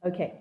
Okay.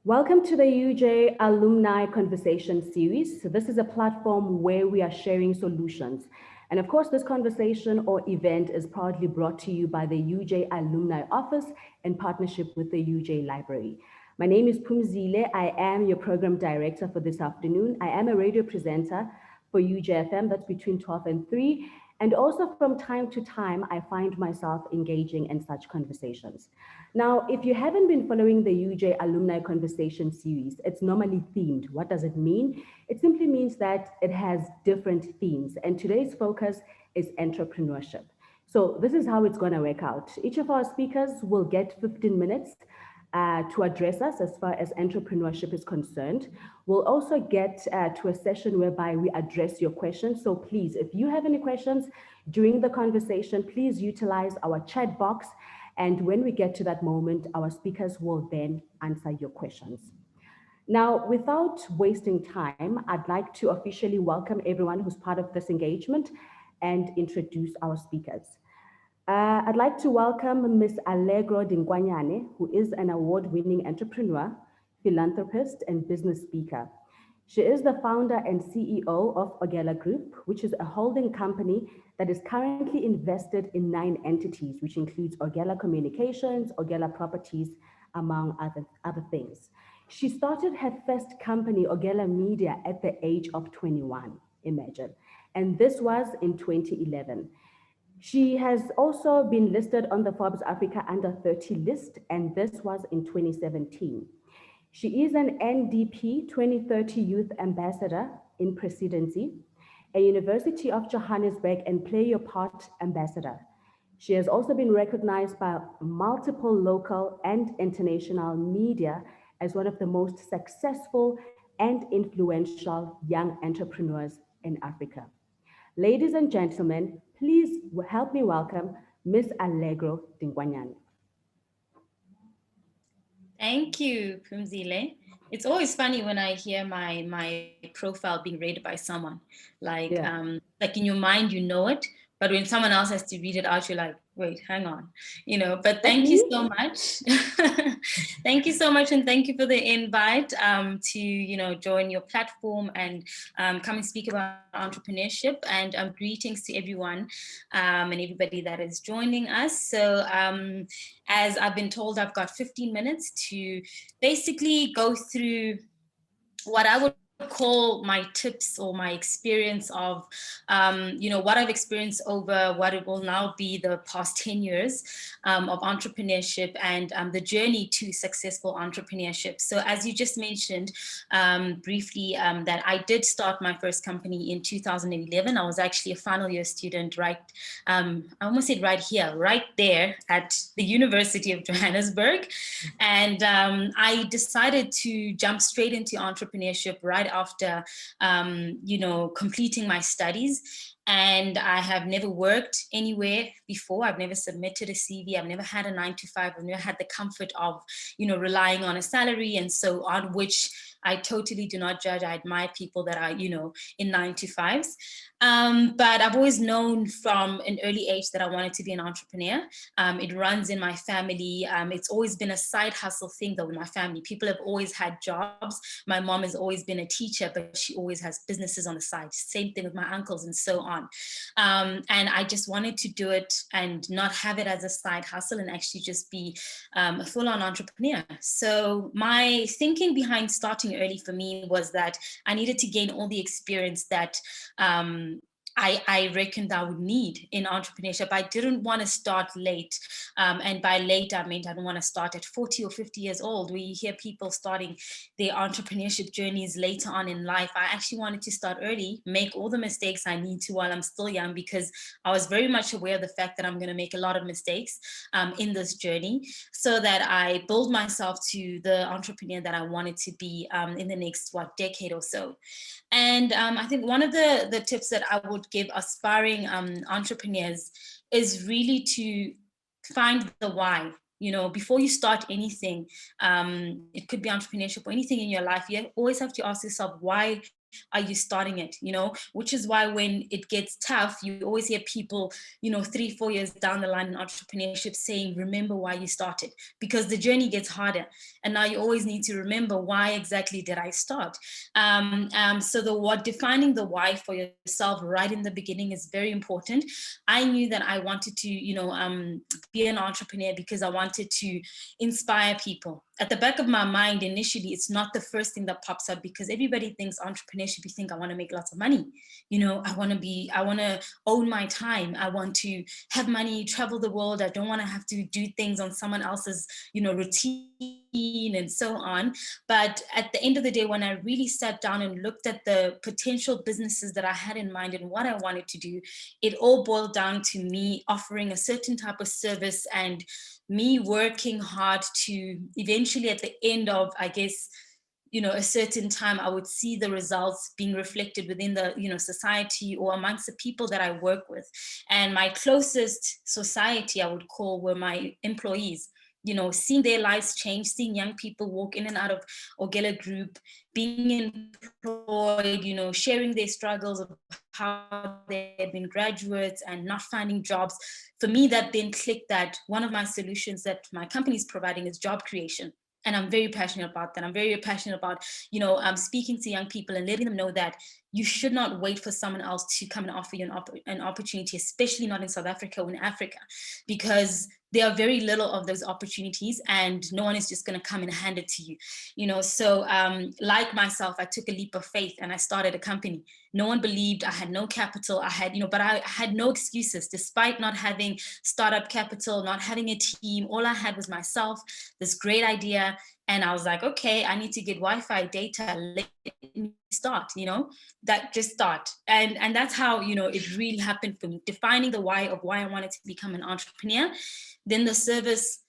Welcome to the UJ Alumni Conversation Series. So this is a platform where we are sharing solutions. And of course, this conversation or event is proudly brought to you by the UJ Alumni Office in partnership with the UJ Library. My name is Phumzile. I am your program director for this afternoon. I am a radio presenter for UJFM, that's between 12 and 3. And also from time to time, I find myself engaging in such conversations. Now, if you haven't been following the UJ Alumni Conversation series, it's normally themed. What does it mean? It simply means that it has different themes. And today's focus is entrepreneurship. So this is how it's going to work out. Each of our speakers will get 15 minutes to address us as far as entrepreneurship is concerned. We'll also get to a session whereby we address your questions. So please, if you have any questions during the conversation, please utilize our chat box. And when we get to that moment, our speakers will then answer your questions. Now, without wasting time, I'd like to officially welcome everyone who's part of this engagement and introduce our speakers. I'd like to welcome Ms. Allegro Dinkwanyane, who is an award-winning entrepreneur, philanthropist, and business speaker. She is the founder and CEO of Orgella Group, which is a holding company that is currently invested in 9 entities, which includes Orgella Communications, Orgella Properties, among other things. She started her first company, Orgella Media, at the age of 21, imagine. And this was in 2011. She has also been listed on the Forbes Africa Under 30 list, and this was in 2017. She is an NDP 2030 Youth Ambassador in Presidency, a University of Johannesburg and Play Your Part Ambassador. She has also been recognized by multiple local and international media as one of the most successful and influential young entrepreneurs in Africa. Ladies and gentlemen, please help me welcome Ms. Allegro Dinkwanyane. Thank you, Phumzile. It's always funny when I hear my profile being read by someone. Like in your mind, you know it, but when someone else has to read it out, you're like, wait, hang on, but thank you so much. Thank you so much. And thank you for the invite to, join your platform and come and speak about entrepreneurship, and greetings to everyone and everybody that is joining us. So as I've been told, I've got 15 minutes to basically go through what I would call my tips or my experience of, what I've experienced over what it will now be the past 10 years of entrepreneurship and the journey to successful entrepreneurship. So as you just mentioned briefly, that I did start my first company in 2011. I was actually a final year student, I almost said right here, right there at the University of Johannesburg. And I decided to jump straight into entrepreneurship right after, completing my studies. And I have never worked anywhere before. I've never submitted a CV. I've never had a 9-to-5. I've never had the comfort of, relying on a salary and so on, which I totally do not judge. I admire people that are, in 9-to-5s. But I've always known from an early age that I wanted to be an entrepreneur. It runs in my family. It's always been a side hustle thing though in my family. People have always had jobs. My mom has always been a teacher, but she always has businesses on the side. Same thing with my uncles and so on. And I just wanted to do it and not have it as a side hustle and actually just be a full-on entrepreneur. So my thinking behind starting early for me was that I needed to gain all the experience that I reckoned I would need in entrepreneurship. I didn't want to start late. And by late, I meant I don't want to start at 40 or 50 years old, where you hear people starting their entrepreneurship journeys later on in life. I actually wanted to start early, make all the mistakes I need to while I'm still young, because I was very much aware of the fact that I'm going to make a lot of mistakes in this journey, so that I build myself to the entrepreneur that I wanted to be in the next, decade or so. And I think one of the tips that I would give aspiring entrepreneurs is really to find the why. Before you start anything, it could be entrepreneurship or anything in your life, you always have to ask yourself, why are you starting it? Which is why when it gets tough, you always hear people, 3-4 years down the line in entrepreneurship saying, remember why you started, because the journey gets harder. And now you always need to remember, why exactly did I start? So defining the why for yourself right in the beginning is very important. I knew that I wanted to, be an entrepreneur because I wanted to inspire people. At the back of my mind, initially, it's not the first thing that pops up, because everybody thinks entrepreneurship, you think, I want to make lots of money. I want to own my time. I want to have money, travel the world. I don't want to have to do things on someone else's, routine and so on. But at the end of the day, when I really sat down and looked at the potential businesses that I had in mind and what I wanted to do, it all boiled down to me offering a certain type of service and me working hard to eventually, at the end of, I guess, a certain time, I would see the results being reflected within the, society or amongst the people that I work with. And my closest society, I would call, were my employees. Seeing their lives change, seeing young people walk in and out of Orgella Group, being employed, sharing their struggles of how they've been graduates and not finding jobs. For me, that then clicked that one of my solutions that my company is providing is job creation. And I'm very passionate about that. I'm very passionate about, speaking to young people and letting them know that you should not wait for someone else to come and offer you an opportunity, especially not in South Africa or in Africa, because there are very little of those opportunities and no one is just going to come and hand it to you. So like myself, I took a leap of faith and I started a company. No one believed. I had no capital. But I had no excuses, despite not having startup capital, not having a team. All I had was myself, this great idea. And I was like, okay, I need to get Wi-Fi data. Let me start, that just start. And that's how, it really happened for me, defining the why of why I wanted to become an entrepreneur. Then the service,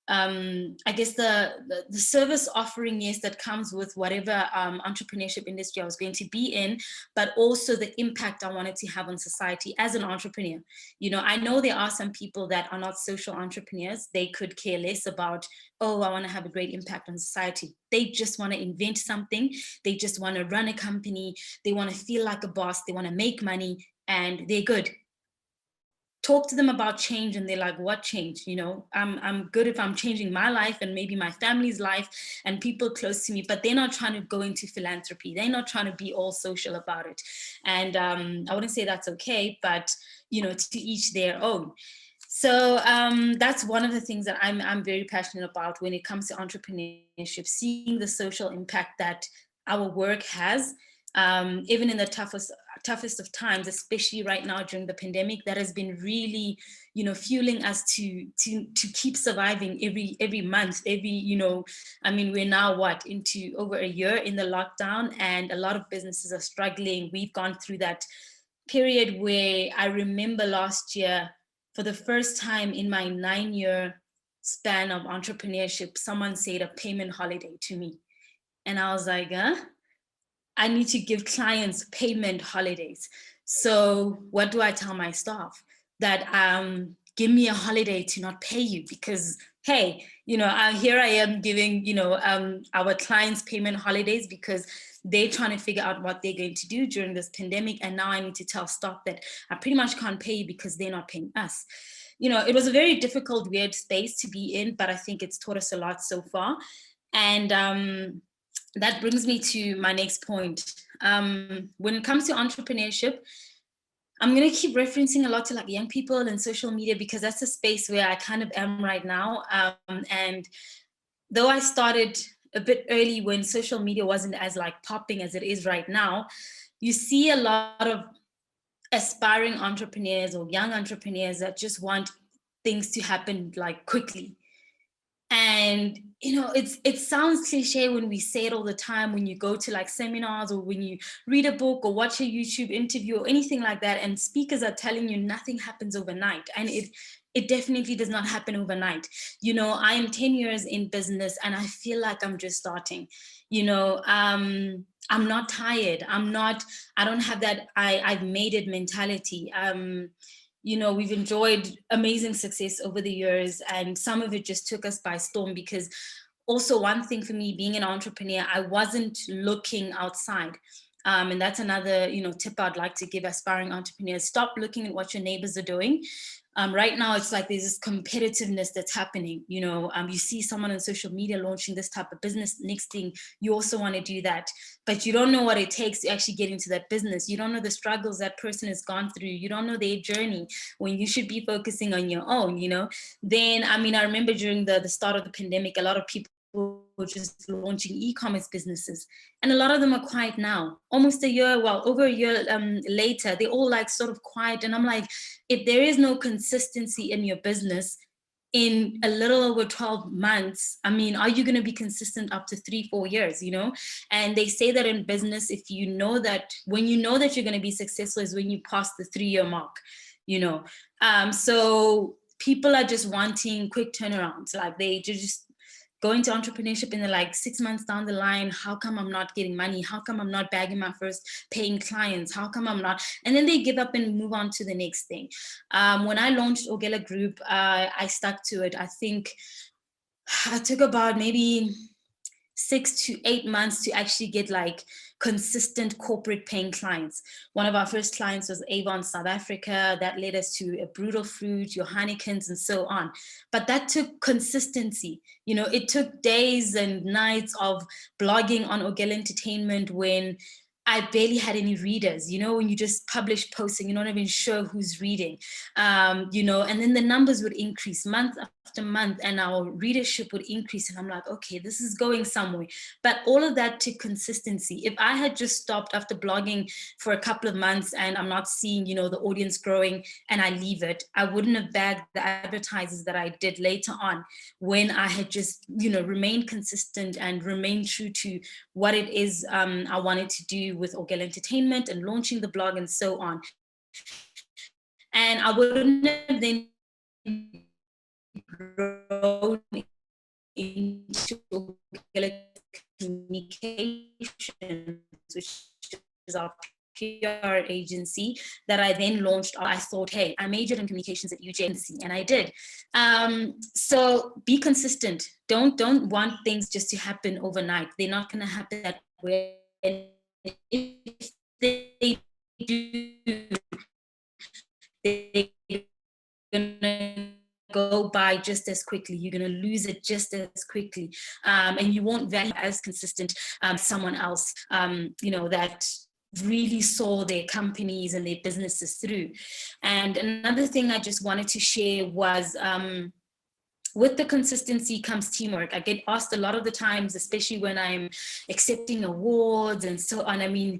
I guess the service offering, yes, that comes with whatever entrepreneurship industry I was going to be in, but also the impact I wanted to have on society as an entrepreneur. I know there are some people that are not social entrepreneurs. They could care less about, oh, I want to have a great impact on society. They just want to invent something. They just want to run a company. They want to feel like a boss. They want to make money, and they're good. Talk to them about change and they're like, what change? I'm good if I'm changing my life and maybe my family's life and people close to me, but they're not trying to go into philanthropy. They're not trying to be all social about it. And I wouldn't say that's okay, but to each their own. So that's one of the things that I'm very passionate about when it comes to entrepreneurship, seeing the social impact that our work has, even in the toughest of times, especially right now during the pandemic, that has been really, fueling us to keep surviving every month, we're now into over a year in the lockdown, and a lot of businesses are struggling. We've gone through that period where I remember last year, for the first time in my 9-year span of entrepreneurship, someone said a payment holiday to me. And I was like, I need to give clients payment holidays. So what do I tell my staff? That give me a holiday to not pay you, because hey, here I am giving our clients payment holidays because they're trying to figure out what they're going to do during this pandemic, and now I need to tell staff that I pretty much can't pay you because they're not paying us. It was a very difficult, weird space to be in, but I think it's taught us a lot so far. And that brings me to my next point. When it comes to entrepreneurship, I'm going to keep referencing a lot to young people and social media, because that's a space where I kind of am right now. And though I started a bit early when social media wasn't as popping as it is right now, you see a lot of aspiring entrepreneurs or young entrepreneurs that just want things to happen quickly. And it sounds cliche when we say it all the time, when you go to seminars or when you read a book or watch a YouTube interview or anything like that, and speakers are telling you nothing happens overnight, and it definitely does not happen overnight. I am 10 years in business and I feel like I'm just starting. I'm not tired. I don't have that I've made it mentality. We've enjoyed amazing success over the years, and some of it just took us by storm, because also one thing for me being an entrepreneur, I wasn't looking outside. And that's another, tip I'd like to give aspiring entrepreneurs. Stop looking at what your neighbors are doing. Right now, it's like there's this competitiveness that's happening. You see someone on social media launching this type of business. Next thing, you also want to do that, but you don't know what it takes to actually get into that business. You don't know the struggles that person has gone through. You don't know their journey when you should be focusing on your own. Then, I remember during the start of the pandemic, a lot of people were just launching e-commerce businesses, and a lot of them are quiet now, almost over a year later. They're all like sort of quiet, and I'm like, if there is no consistency in your business in a little over 12 months, are you going to be consistent up to 3-4 years? And they say that in business, if when you know that you're going to be successful is when you pass the 3-year mark. So people are just wanting quick turnarounds. Like they just go into entrepreneurship and they're like 6 months down the line, how come I'm not getting money? How come I'm not bagging my first paying clients? How come I'm not? And then they give up and move on to the next thing. When I launched Orgella Group, I stuck to it. I think I took about maybe 6 to 8 months to actually get like consistent corporate paying clients. One of our first clients was Avon South Africa. That led us to a Brutal Fruit, your Heinekens, and so on. But that took consistency. It took days and nights of blogging on Orgella Entertainment when I barely had any readers, when you just publish posts and you're not even sure who's reading, and then the numbers would increase month after month and our readership would increase. And I'm like, okay, this is going somewhere. But all of that took consistency. If I had just stopped after blogging for a couple of months and I'm not seeing, the audience growing and I leave it, I wouldn't have bagged the advertisers that I did later on when I had just, remained consistent and remained true to what it is I wanted to do with Orgella Entertainment and launching the blog and so on. And I wouldn't have then grown into Orgella Communications, which is our PR agency that I then launched. I thought, hey, I majored in communications at UJ, and I did. So be consistent. Don't want things just to happen overnight. They're not going to happen that way. And if they do, they're going to go by just as quickly. You're going to lose it just as quickly. And you won't value as consistent someone else, that really saw their companies and their businesses through. And another thing I just wanted to share was, with the consistency comes teamwork. I get asked a lot of the times, especially when I'm accepting awards and so on.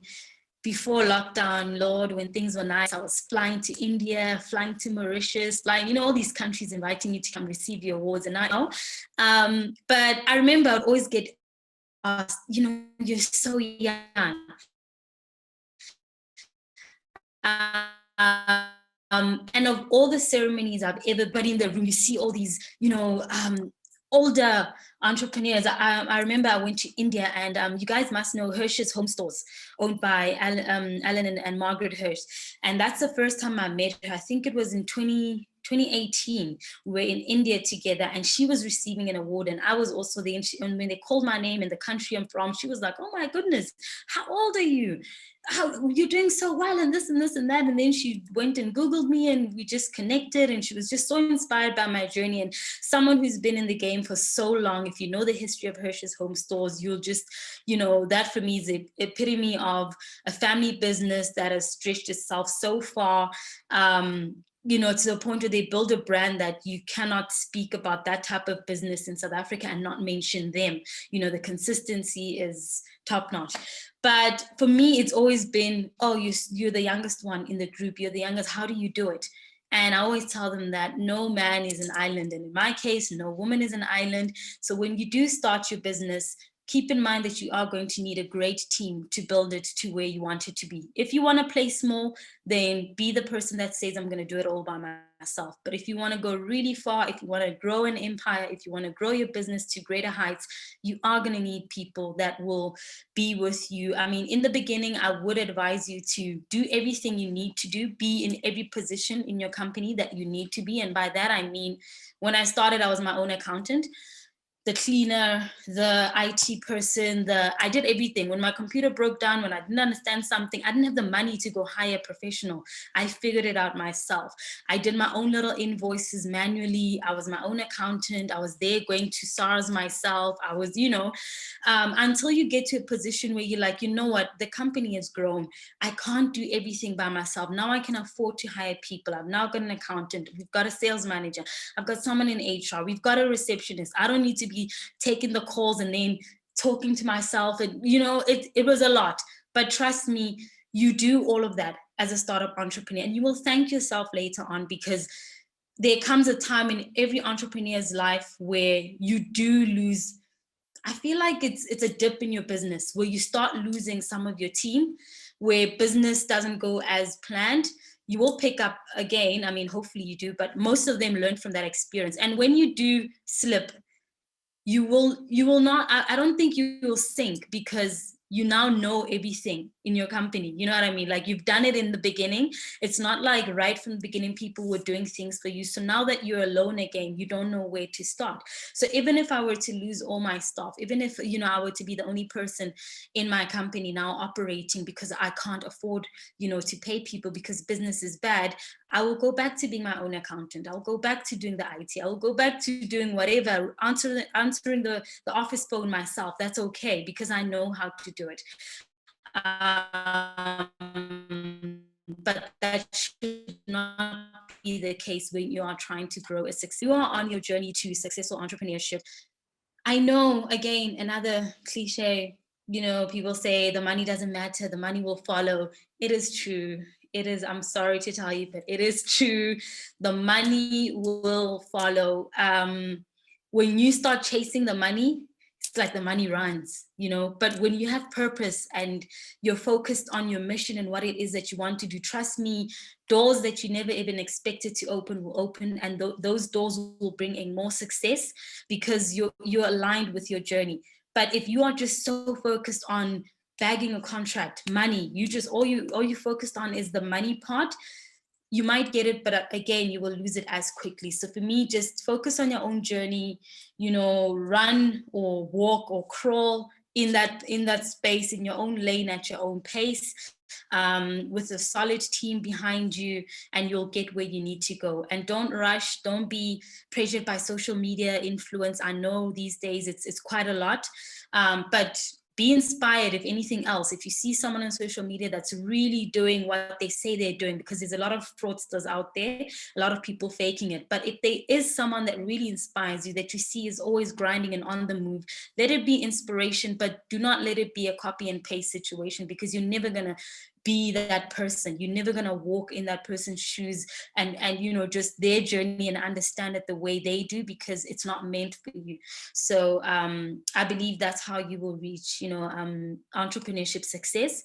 Before lockdown, Lord, when things were nice, I was flying to India, flying to Mauritius, flying, all these countries inviting you to come receive your awards. And but I remember I'd always get asked, you're so young. And of all the ceremonies I've ever been in the room, you see all these, older entrepreneurs. I remember I went to India, and you guys must know Hirsch's Home Stores, owned by Alan and Margaret Hirsch. And that's the first time I met her. I think it was in 2018. We were in India together, and she was receiving an award, and I was also there. And when they called my name and the country I'm from, she was like, "Oh my goodness, how old are you? How you're doing so well, and this and this and that." And then she went and Googled me, and we just connected, and she was just so inspired by my journey. And someone who's been in the game for so long, if you know the history of Hirsch's Home Stores, you'll just, that for me is the epitome of a family business that has stretched itself so far, to the point where they build a brand that you cannot speak about that type of business in South Africa and not mention them. The consistency is top notch. But for me, it's always been, oh, you're the youngest one in the group. You're the youngest. How do you do it? And I always tell them that no man is an island. And in my case, no woman is an island. So when you do start your business, keep in mind that you are going to need a great team to build it to where you want it to be. If you want to play small, then be the person that says, I'm going to do it all by myself. But if you want to go really far, if you want to grow an empire, if you want to grow your business to greater heights, you are going to need people that will be with you. In the beginning, I would advise you to do everything you need to do, be in every position in your company that you need to be. And by that, I mean, when I started, I was my own accountant. the cleaner, the IT person, I did everything. When my computer broke down, when I didn't understand something, I didn't have the money to go hire a professional. I figured it out myself. I did my own little invoices manually. I was my own accountant. I was there going to SARS myself. I was, until you get to a position where you're like, you know what, the company has grown. I can't do everything by myself. Now I can afford to hire people. I've now got an accountant. We've got a sales manager. I've got someone in HR. We've got a receptionist. I don't need to be taking the calls and then talking to myself. And, it was a lot. But trust me, you do all of that as a startup entrepreneur, and you will thank yourself later on, because there comes a time in every entrepreneur's life where you do lose. I feel like it's a dip in your business where you start losing some of your team, where business doesn't go as planned. You will pick up again. I mean, hopefully you do, but most of them learn from that experience. And when you do slip, you will not, I don't think you will sink, because you now know everything in your company. You know what I mean? Like, you've done it in the beginning. It's not like right from the beginning people were doing things for you. So now that you're alone again, you don't know where to start. So even if I were to lose all my staff, even if, I were to be the only person in my company now operating because I can't afford, to pay people because business is bad, I will go back to being my own accountant. I'll go back to doing the IT. I'll go back to doing whatever, answering the office phone myself. That's okay, because I know how to do it. But that should not be the case when you are trying to grow a success. You are on your journey to successful entrepreneurship. I know, again, another cliche, people say the money doesn't matter, the money will follow. It is true. It is, I'm sorry to tell you, but it is true. The money will follow. When you start chasing the money, it's like the money runs, but when you have purpose and you're focused on your mission and what it is that you want to do, trust me, doors that you never even expected to open will open, and those doors will bring in more success, because you're aligned with your journey. But if you are just so focused on bagging a contract, money, all you focused on is the money part, you might get it, but again, you will lose it as quickly. So for me, just focus on your own journey, run or walk or crawl in that space, in your own lane, at your own pace, with a solid team behind you, and you'll get where you need to go. And don't rush, don't be pressured by social media influence. I know these days it's quite a lot, but be inspired. If anything else, if you see someone on social media that's really doing what they say they're doing, because there's a lot of fraudsters out there, a lot of people faking it. But if there is someone that really inspires you, that you see is always grinding and on the move, let it be inspiration, but do not let it be a copy and paste situation, because you're never going to be that person. You're never going to walk in that person's shoes and just their journey and understand it the way they do, because it's not meant for you. So I believe that's how you will reach entrepreneurship success.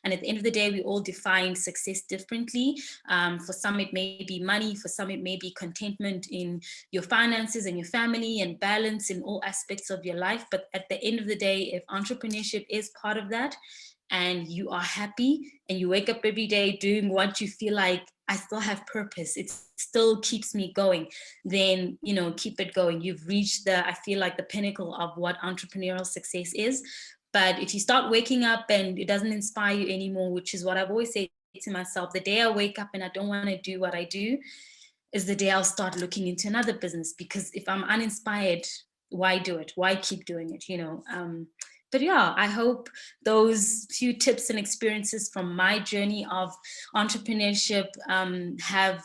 And at the end of the day, we all define success differently. For some it may be money, for some it may be contentment in your finances and your family, and balance in all aspects of your life. But at the end of the day, if entrepreneurship is part of that, and you are happy and you wake up every day doing what you feel like, I still have purpose, it still keeps me going, then keep it going. You've reached I feel like the pinnacle of what entrepreneurial success is. But if you start waking up and it doesn't inspire you anymore, which is what I've always said to myself, the day I wake up and I don't want to do what I do is the day I'll start looking into another business. Because if I'm uninspired, why do it? Why keep doing it? But yeah, I hope those few tips and experiences from my journey of entrepreneurship have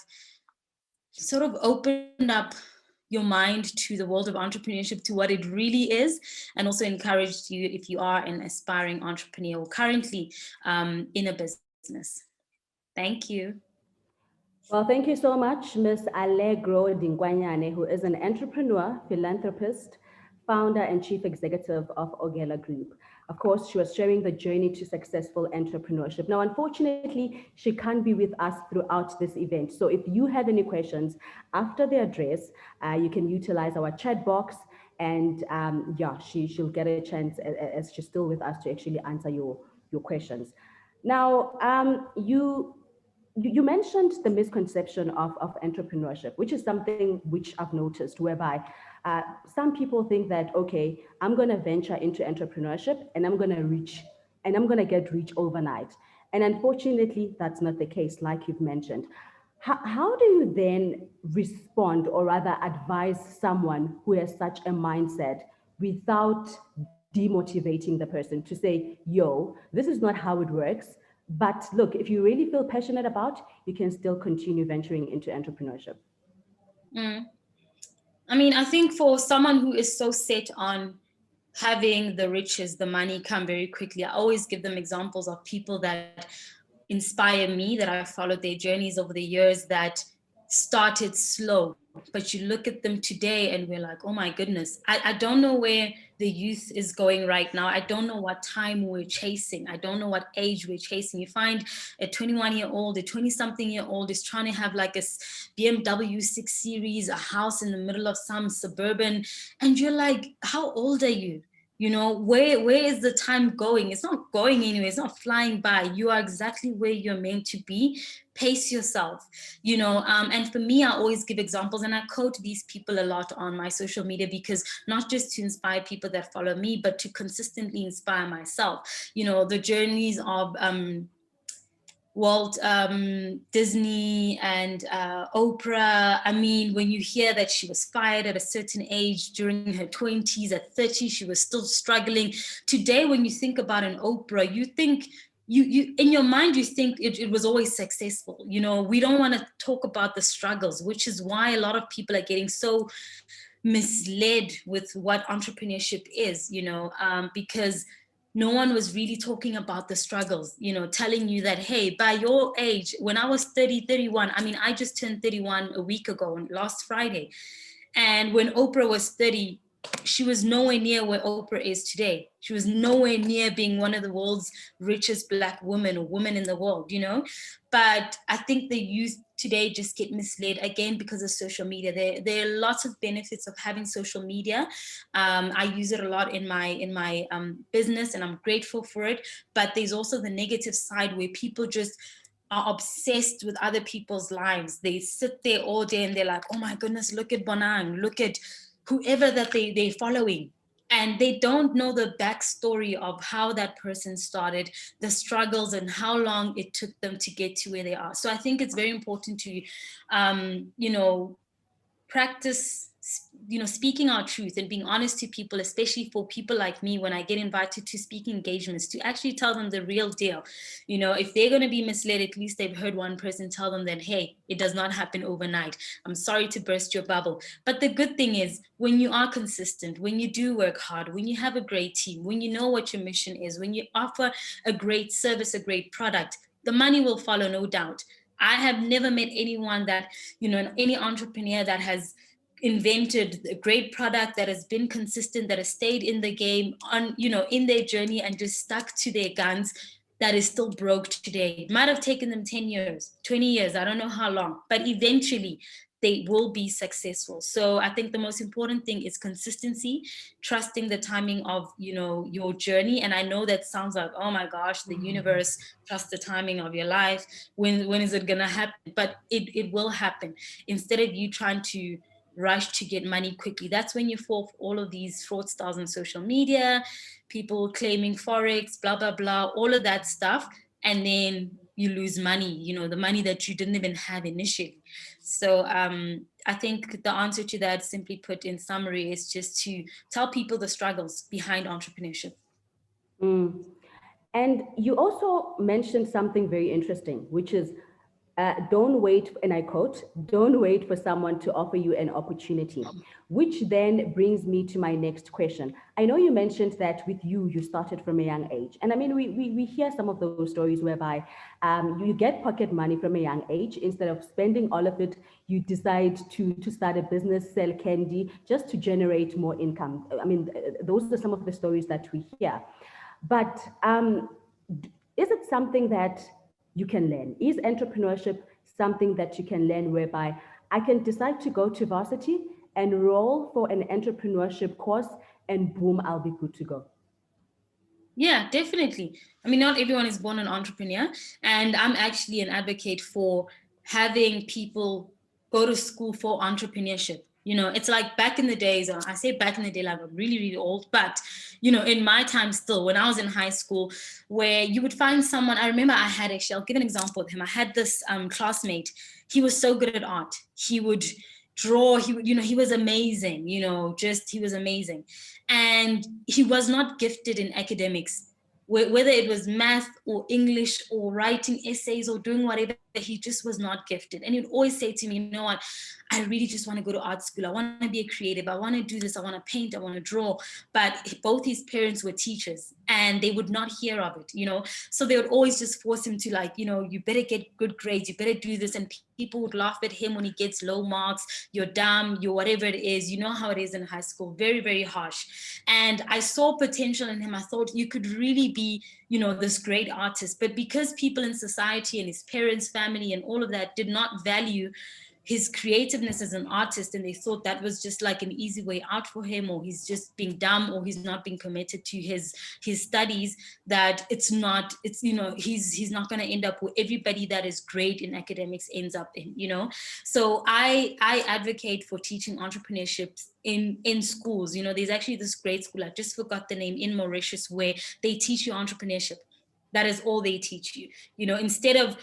sort of opened up your mind to the world of entrepreneurship, to what it really is, and also encouraged you if you are an aspiring entrepreneur or currently in a business. Thank you. Well, thank you so much, Ms. Allegro Dinkwanyane, who is an entrepreneur, philanthropist, founder and chief executive of Orgella Group. Of course, she was sharing the journey to successful entrepreneurship. Now, unfortunately, she can't be with us throughout this event. So if you have any questions after the address, you can utilize our chat box, and she'll get a chance, as she's still with us, to actually answer your questions. Now, you mentioned the misconception of entrepreneurship, which is something which I've noticed, whereby some people think that, okay, I'm going to venture into entrepreneurship and I'm going to get rich overnight. And unfortunately, that's not the case, like you've mentioned. How do you then respond, or rather advise someone who has such a mindset without demotivating the person to say, yo, this is not how it works. But look, if you really feel passionate about, you can still continue venturing into entrepreneurship. Mm. I mean, I think for someone who is so set on having the riches, the money come very quickly, I always give them examples of people that inspire me, that I followed their journeys over the years, that started slow. But you look at them today and we're like, oh my goodness, I don't know where the youth is going right now. I don't know what time we're chasing. I don't know what age we're chasing. You find a 21-year-old, a 20-something-year-old is trying to have like a BMW 6 Series, a house in the middle of some suburban. And you're like, how old are you? You know, where is the time going? It's not going anywhere. It's not flying by. You are exactly where you're meant to be. Pace yourself, you know. And for me, I always give examples, and I quote these people a lot on my social media, because not just to inspire people that follow me, but to consistently inspire myself. You know, the journeys of Walt Disney and Oprah. I mean, when you hear that she was fired at a certain age during her 20s, at 30, she was still struggling. Today, when you think about an Oprah, you think, you in your mind, you think it was always successful. You know, we don't want to talk about the struggles, which is why a lot of people are getting so misled with what entrepreneurship is, you know, because no one was really talking about the struggles, you know, telling you that, hey, by your age, when I was 30, 31, I mean, I just turned 31 a week ago, last Friday. And when Oprah was 30, she was nowhere near where Oprah is today. She was nowhere near being one of the world's richest Black women or women in the world, you know. But I think the youth today just get misled again because of social media. There are lots of benefits of having social media. I use it a lot in my business, and I'm grateful for it. But there's also the negative side where people just are obsessed with other people's lives. They sit there all day and they're like, oh my goodness, look at Bonang, look at whoever that they're following. And they don't know the backstory of how that person started, the struggles, and how long it took them to get to where they are. So I think it's very important to, you know, practice, you know, speaking our truth and being honest to people, especially for people like me, when I get invited to speaking engagements, to actually tell them the real deal. You know, if they're going to be misled, at least they've heard one person tell them that, hey, it does not happen overnight. I'm sorry to burst your bubble. But the good thing is, when you are consistent, when you do work hard, when you have a great team, when you know what your mission is, when you offer a great service, a great product, the money will follow, no doubt. I have never met anyone that, you know, any entrepreneur that has invented a great product, that has been consistent, that has stayed in the game, on, you know, in their journey, and just stuck to their guns, that is still broke today. It might have taken them 10 years, 20 years, I don't know how long, but eventually they will be successful. So I think the most important thing is consistency, trusting the timing of, you know, your journey. And I know that sounds like, oh my gosh, the universe, trust the timing of your life. When is it gonna happen? But it will happen. Instead of you trying to rush to get money quickly, that's when you fall for all of these fraudsters on social media, people claiming Forex, blah, blah, blah, all of that stuff. And then you lose money, you know, the money that you didn't even have initially. So I think the answer to that, simply put in summary, is just to tell people the struggles behind entrepreneurship. Mm. And you also mentioned something very interesting, which is don't wait, and I quote, don't wait for someone to offer you an opportunity, which then brings me to my next question. I know you mentioned that with you started from a young age. And I mean, we hear some of those stories whereby you get pocket money from a young age. Instead of spending all of it, you decide to start a business, sell candy, just to generate more income. I mean, those are some of the stories that we hear. But is it something that you can learn? Is entrepreneurship something that you can learn, whereby I can decide to go to varsity, enroll for an entrepreneurship course, and boom, I'll be good to go? Yeah, definitely. I mean, not everyone is born an entrepreneur, and I'm actually an advocate for having people go to school for entrepreneurship. You know, it's like back in the days, I say back in the day, like I'm really, really old, but, you know, in my time still, when I was in high school, where you would find someone, I remember I had actually, I'll give an example of him. I had this classmate. He was so good at art. He would draw, he would, you know, he was amazing, you know, just, he was amazing. And he was not gifted in academics, whether it was math or English or writing essays or doing whatever, he just was not gifted. And he'd always say to me, you know what, I really just want to go to art school. I want to be a creative. I want to do this. I want to paint. I want to draw. But both his parents were teachers and they would not hear of it, you know? So they would always just force him to, like, you know, you better get good grades. You better do this. And people would laugh at him when he gets low marks. You're dumb. You're whatever it is. You know how it is in high school. Very, very harsh. And I saw potential in him. I thought you could really be, you know, this great artist. But because people in society and his parents, family, and all of that did not value his creativeness as an artist, and they thought that was just like an easy way out for him, or he's just being dumb, or he's not being committed to his studies, that it's not, it's, you know, he's not going to end up where everybody that is great in academics ends up in, you know. So I advocate for teaching entrepreneurship in schools. You know, there's actually this great school, I just forgot the name, in Mauritius, where they teach you entrepreneurship. That is all they teach you. You know, instead of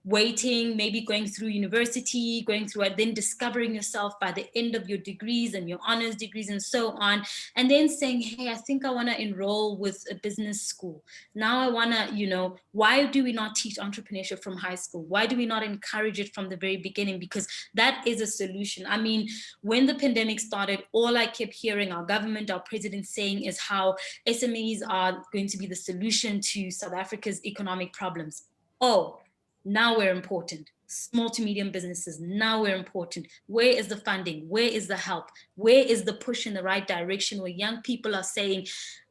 waiting, maybe going through university, going through it, then discovering yourself by the end of your degrees and your honors degrees and so on, and then saying, hey, I think I want to enroll with a business school. Now I want to, you know, why do we not teach entrepreneurship from high school? Why do we not encourage it from the very beginning? Because that is a solution. I mean, when the pandemic started, all I kept hearing our government, our president saying is how SMEs are going to be the solution to South Africa's economic problems. Oh, now we're important. Small to medium businesses, now we're important. Where is the funding? Where is the help? Where is the push in the right direction where young people are saying,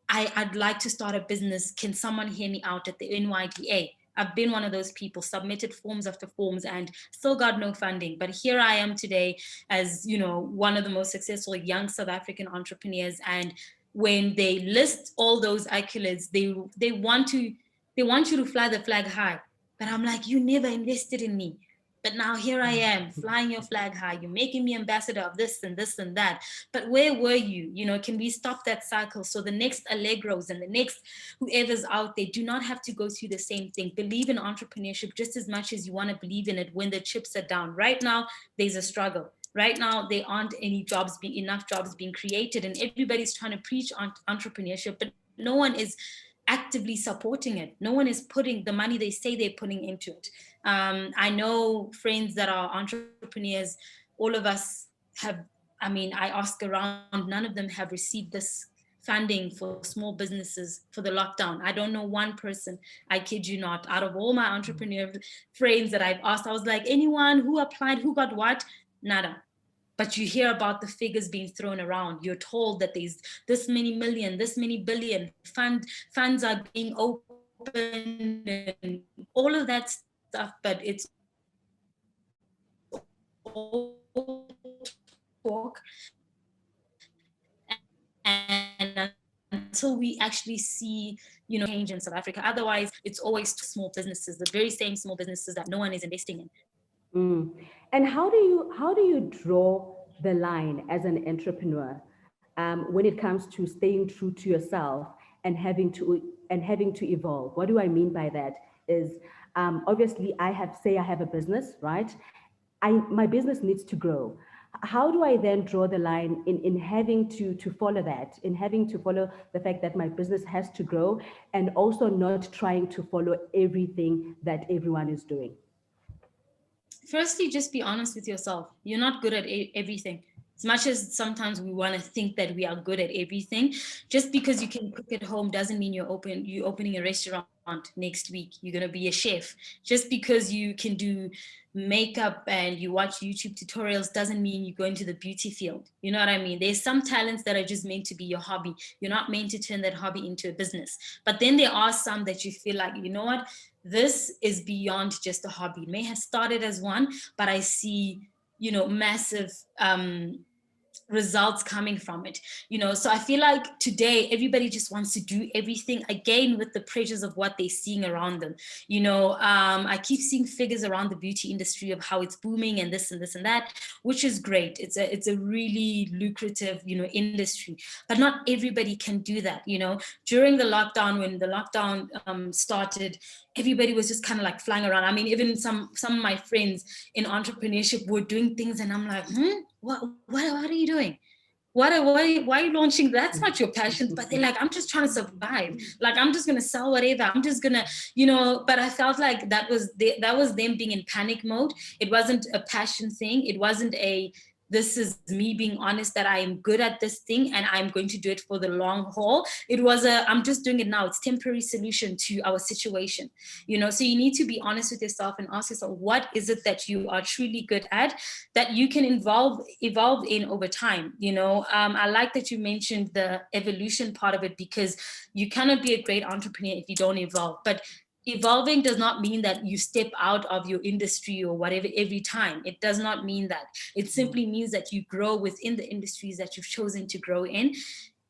I'd like to start a business. Can someone hear me out at the NYDA? I've been one of those people, submitted forms after forms and still got no funding. But here I am today as, you know, one of the most successful young South African entrepreneurs. And when they list all those accolades, they want you to fly the flag high. But I'm like, you never invested in me. But now here I am flying your flag high. You're making me ambassador of this and this and that. But where were you? You know, can we stop that cycle so the next Allegros and the next whoever's out there do not have to go through the same thing? Believe in entrepreneurship just as much as you want to believe in it when the chips are down. Right now, there's a struggle. Right now, there aren't enough jobs being created, and everybody's trying to preach entrepreneurship, but no one is actively supporting it. No one is putting the money they say they're putting into it. I know friends that are entrepreneurs. All of us have, I mean, I ask around, none of them have received this funding for small businesses for the lockdown. I don't know one person, I kid you not, out of all my entrepreneur friends that I've asked, I was like, anyone who applied, who got what? Nada. But you hear about the figures being thrown around. You're told that there's this many million, this many billion, funds are being opened and all of that stuff, but it's all talk. And until we actually see, you know, change in South Africa, otherwise it's always small businesses, the very same small businesses that no one is investing in. And how do you draw the line as an entrepreneur when it comes to staying true to yourself and having to evolve? What do I mean by that? Is obviously I have a business, right? My business needs to grow. How do I then draw the line in having to follow that, in having to follow the fact that my business has to grow and also not trying to follow everything that everyone is doing? Firstly, just be honest with yourself. You're not good at everything. As much as sometimes we want to think that we are good at everything, just because you can cook at home doesn't mean you're opening a restaurant next week. You're going to be a chef. Just because you can do makeup and you watch YouTube tutorials doesn't mean you go into the beauty field. You know what I mean? There's some talents that are just meant to be your hobby. You're not meant to turn that hobby into a business. But then there are some that you feel like, you know what? This is beyond just a hobby. It may have started as one, but I see, you know, massive results coming from it, so I feel like today everybody just wants to do everything again with the pressures of what they're seeing around them. I keep seeing figures around the beauty industry of how it's booming and this and this and that, which is great. It's a really lucrative industry, but not everybody can do that. During the lockdown, when the lockdown started, everybody was just kind of like flying around. I mean, even some of my friends in entrepreneurship were doing things, and I'm like, what are you doing? Why are you launching? That's not your passion. But they're like, I'm just trying to survive. Like, I'm just going to sell whatever. I'm just going to, but I felt like that was them being in panic mode. It wasn't a passion thing. It wasn't this is me being honest that I am good at this thing and I'm going to do it for the long haul. It was I'm just doing it now. It's temporary solution to our situation, so you need to be honest with yourself and ask yourself, what is it that you are truly good at that you can evolve in over time? I like that you mentioned the evolution part of it, because you cannot be a great entrepreneur if you don't evolve. But evolving does not mean that you step out of your industry or whatever every time. It does not mean that. It simply means that you grow within the industries that you've chosen to grow in.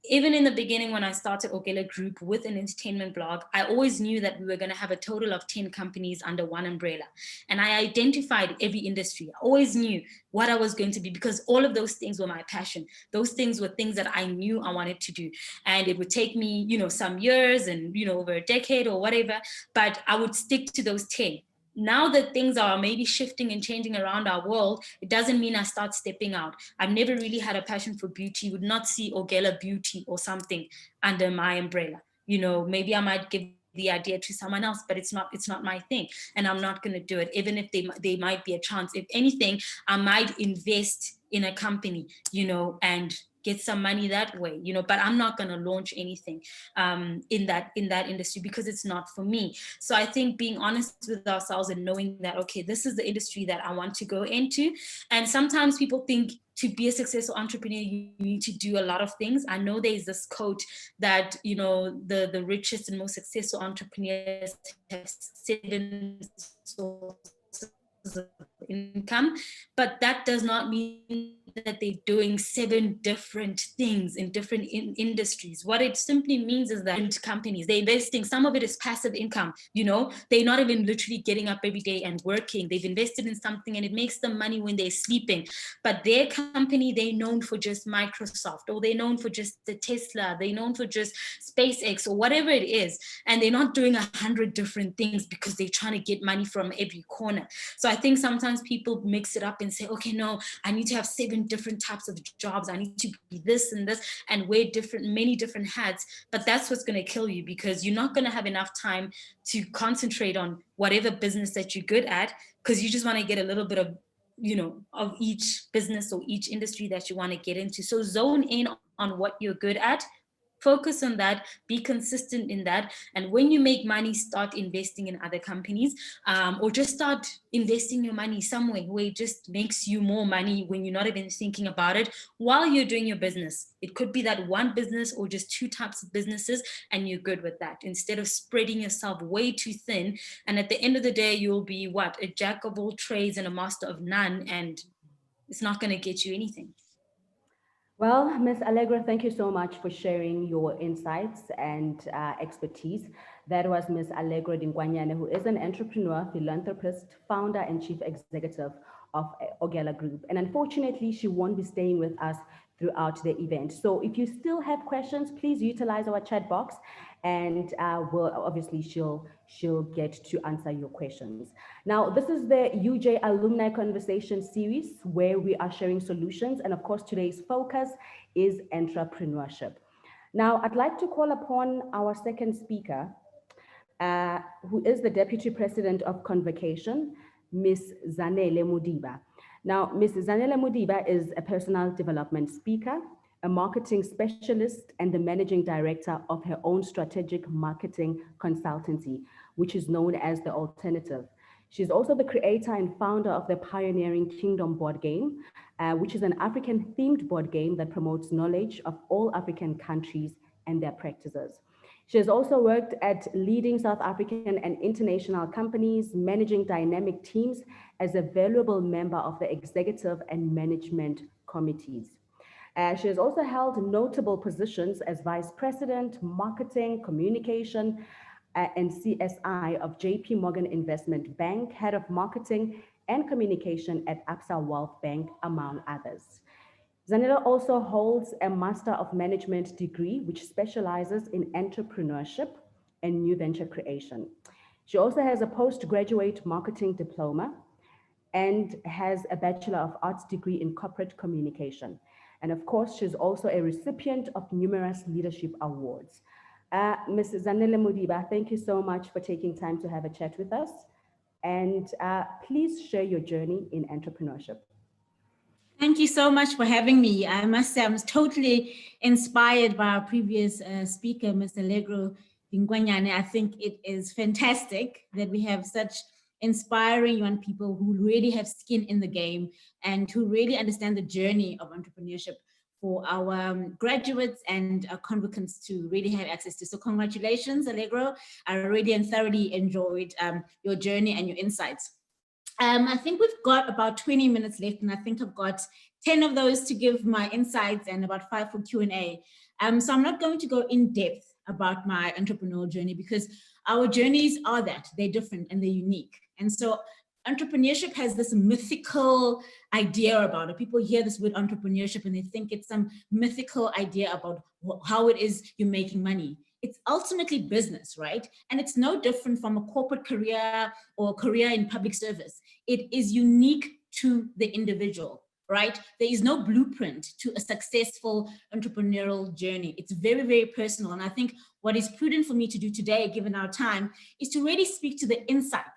Even in the beginning, when I started Orgella Group with an entertainment blog, I always knew that we were going to have a total of 10 companies under one umbrella. And I identified every industry. I always knew what I was going to be, because all of those things were my passion. Those things were things that I knew I wanted to do. And it would take me, some years and, over a decade or whatever, but I would stick to those 10. Now that things are maybe shifting and changing around our world, it doesn't mean I start stepping out. I've never really had a passion for beauty. You would not see Orgella Beauty or something under my umbrella. Maybe I might give the idea to someone else, but it's not my thing, and I'm not going to do it, even if they might be a chance. If anything, I might invest in a company, and get some money that way, but I'm not going to launch anything in that industry, because it's not for me. So I think being honest with ourselves and knowing that, okay, this is the industry that I want to go into. And sometimes people think to be a successful entrepreneur, you need to do a lot of things. I know there's this quote that, the richest and most successful entrepreneurs have 7 sources of income, but that does not mean that they're doing 7 different things in different industries. What it simply means is that companies, they're investing, some of it is passive income, they're not even literally getting up every day and working. They've invested in something and it makes them money when they're sleeping. But their company, they're known for just Microsoft, or they're known for just the Tesla, they're known for just SpaceX or whatever it is. And they're not doing 100 different things because they're trying to get money from every corner. So I think sometimes people mix it up and say, okay, no, I need to have 7 different types of jobs. I need to be this and this and wear many different hats. But that's what's going to kill you, because you're not going to have enough time to concentrate on whatever business that you're good at, because you just want to get a little bit of each business or each industry that you want to get into. So zone in on what you're good at, focus on that, be consistent in that. And when you make money, start investing in other companies, or just start investing your money somewhere where it just makes you more money when you're not even thinking about it while you're doing your business. It could be that one business or just 2 types of businesses, and you're good with that, instead of spreading yourself way too thin. And at the end of the day, you'll be a jack of all trades and a master of none, and it's not going to get you anything. Well, Ms. Allegro, thank you so much for sharing your insights and expertise. That was Ms. Allegro Dinkwanyane, who is an entrepreneur, philanthropist, founder, and chief executive of Orgella Group. And unfortunately, she won't be staying with us throughout the event. So if you still have questions, please utilize our chat box, and she'll get to answer your questions. Now, this is the UJ Alumni Conversation series where we are sharing solutions. And of course, today's focus is entrepreneurship. Now, I'd like to call upon our second speaker, who is the Deputy President of Convocation, Ms. Zanele Modiba. Now, Ms. Zanele Modiba is a personal development speaker, a marketing specialist, and the managing director of her own strategic marketing consultancy, which is known as The Alternative. She's also the creator and founder of the pioneering Kingdom board game, which is an African-themed board game that promotes knowledge of all African countries and their practices. She has also worked at leading South African and international companies, managing dynamic teams as a valuable member of the executive and management committees. She has also held notable positions as Vice President, Marketing, Communication, and CSI of JP Morgan Investment Bank, Head of Marketing and Communication at Absa Wealth Bank, among others. Zanele also holds a Master of Management degree, which specializes in entrepreneurship and new venture creation. She also has a postgraduate marketing diploma and has a Bachelor of Arts degree in corporate communication. And of course, she's also a recipient of numerous leadership awards. Ms. Zanele Modiba, thank you so much for taking time to have a chat with us. And please share your journey in entrepreneurship. Thank you so much for having me. I must say I was totally inspired by our previous speaker, Mr. Allegro Dinkwanyane. I think it is fantastic that we have such inspiring young people who really have skin in the game and who really understand the journey of entrepreneurship for our graduates and convocants to really have access to. So congratulations, Allegro. I really and thoroughly enjoyed your journey and your insights. I think we've got about 20 minutes left, and I think I've got 10 of those to give my insights and about 5 for Q&A. So I'm not going to go in depth about my entrepreneurial journey because our journeys are that, they're different and they're unique. And so entrepreneurship has this mythical idea about it. People hear this word entrepreneurship and they think it's some mythical idea about how it is you're making money. It's ultimately business, right? And it's no different from a corporate career or a career in public service. It is unique to the individual, right? There is no blueprint to a successful entrepreneurial journey. It's very, very personal. And I think what is prudent for me to do today, given our time, is to really speak to the insights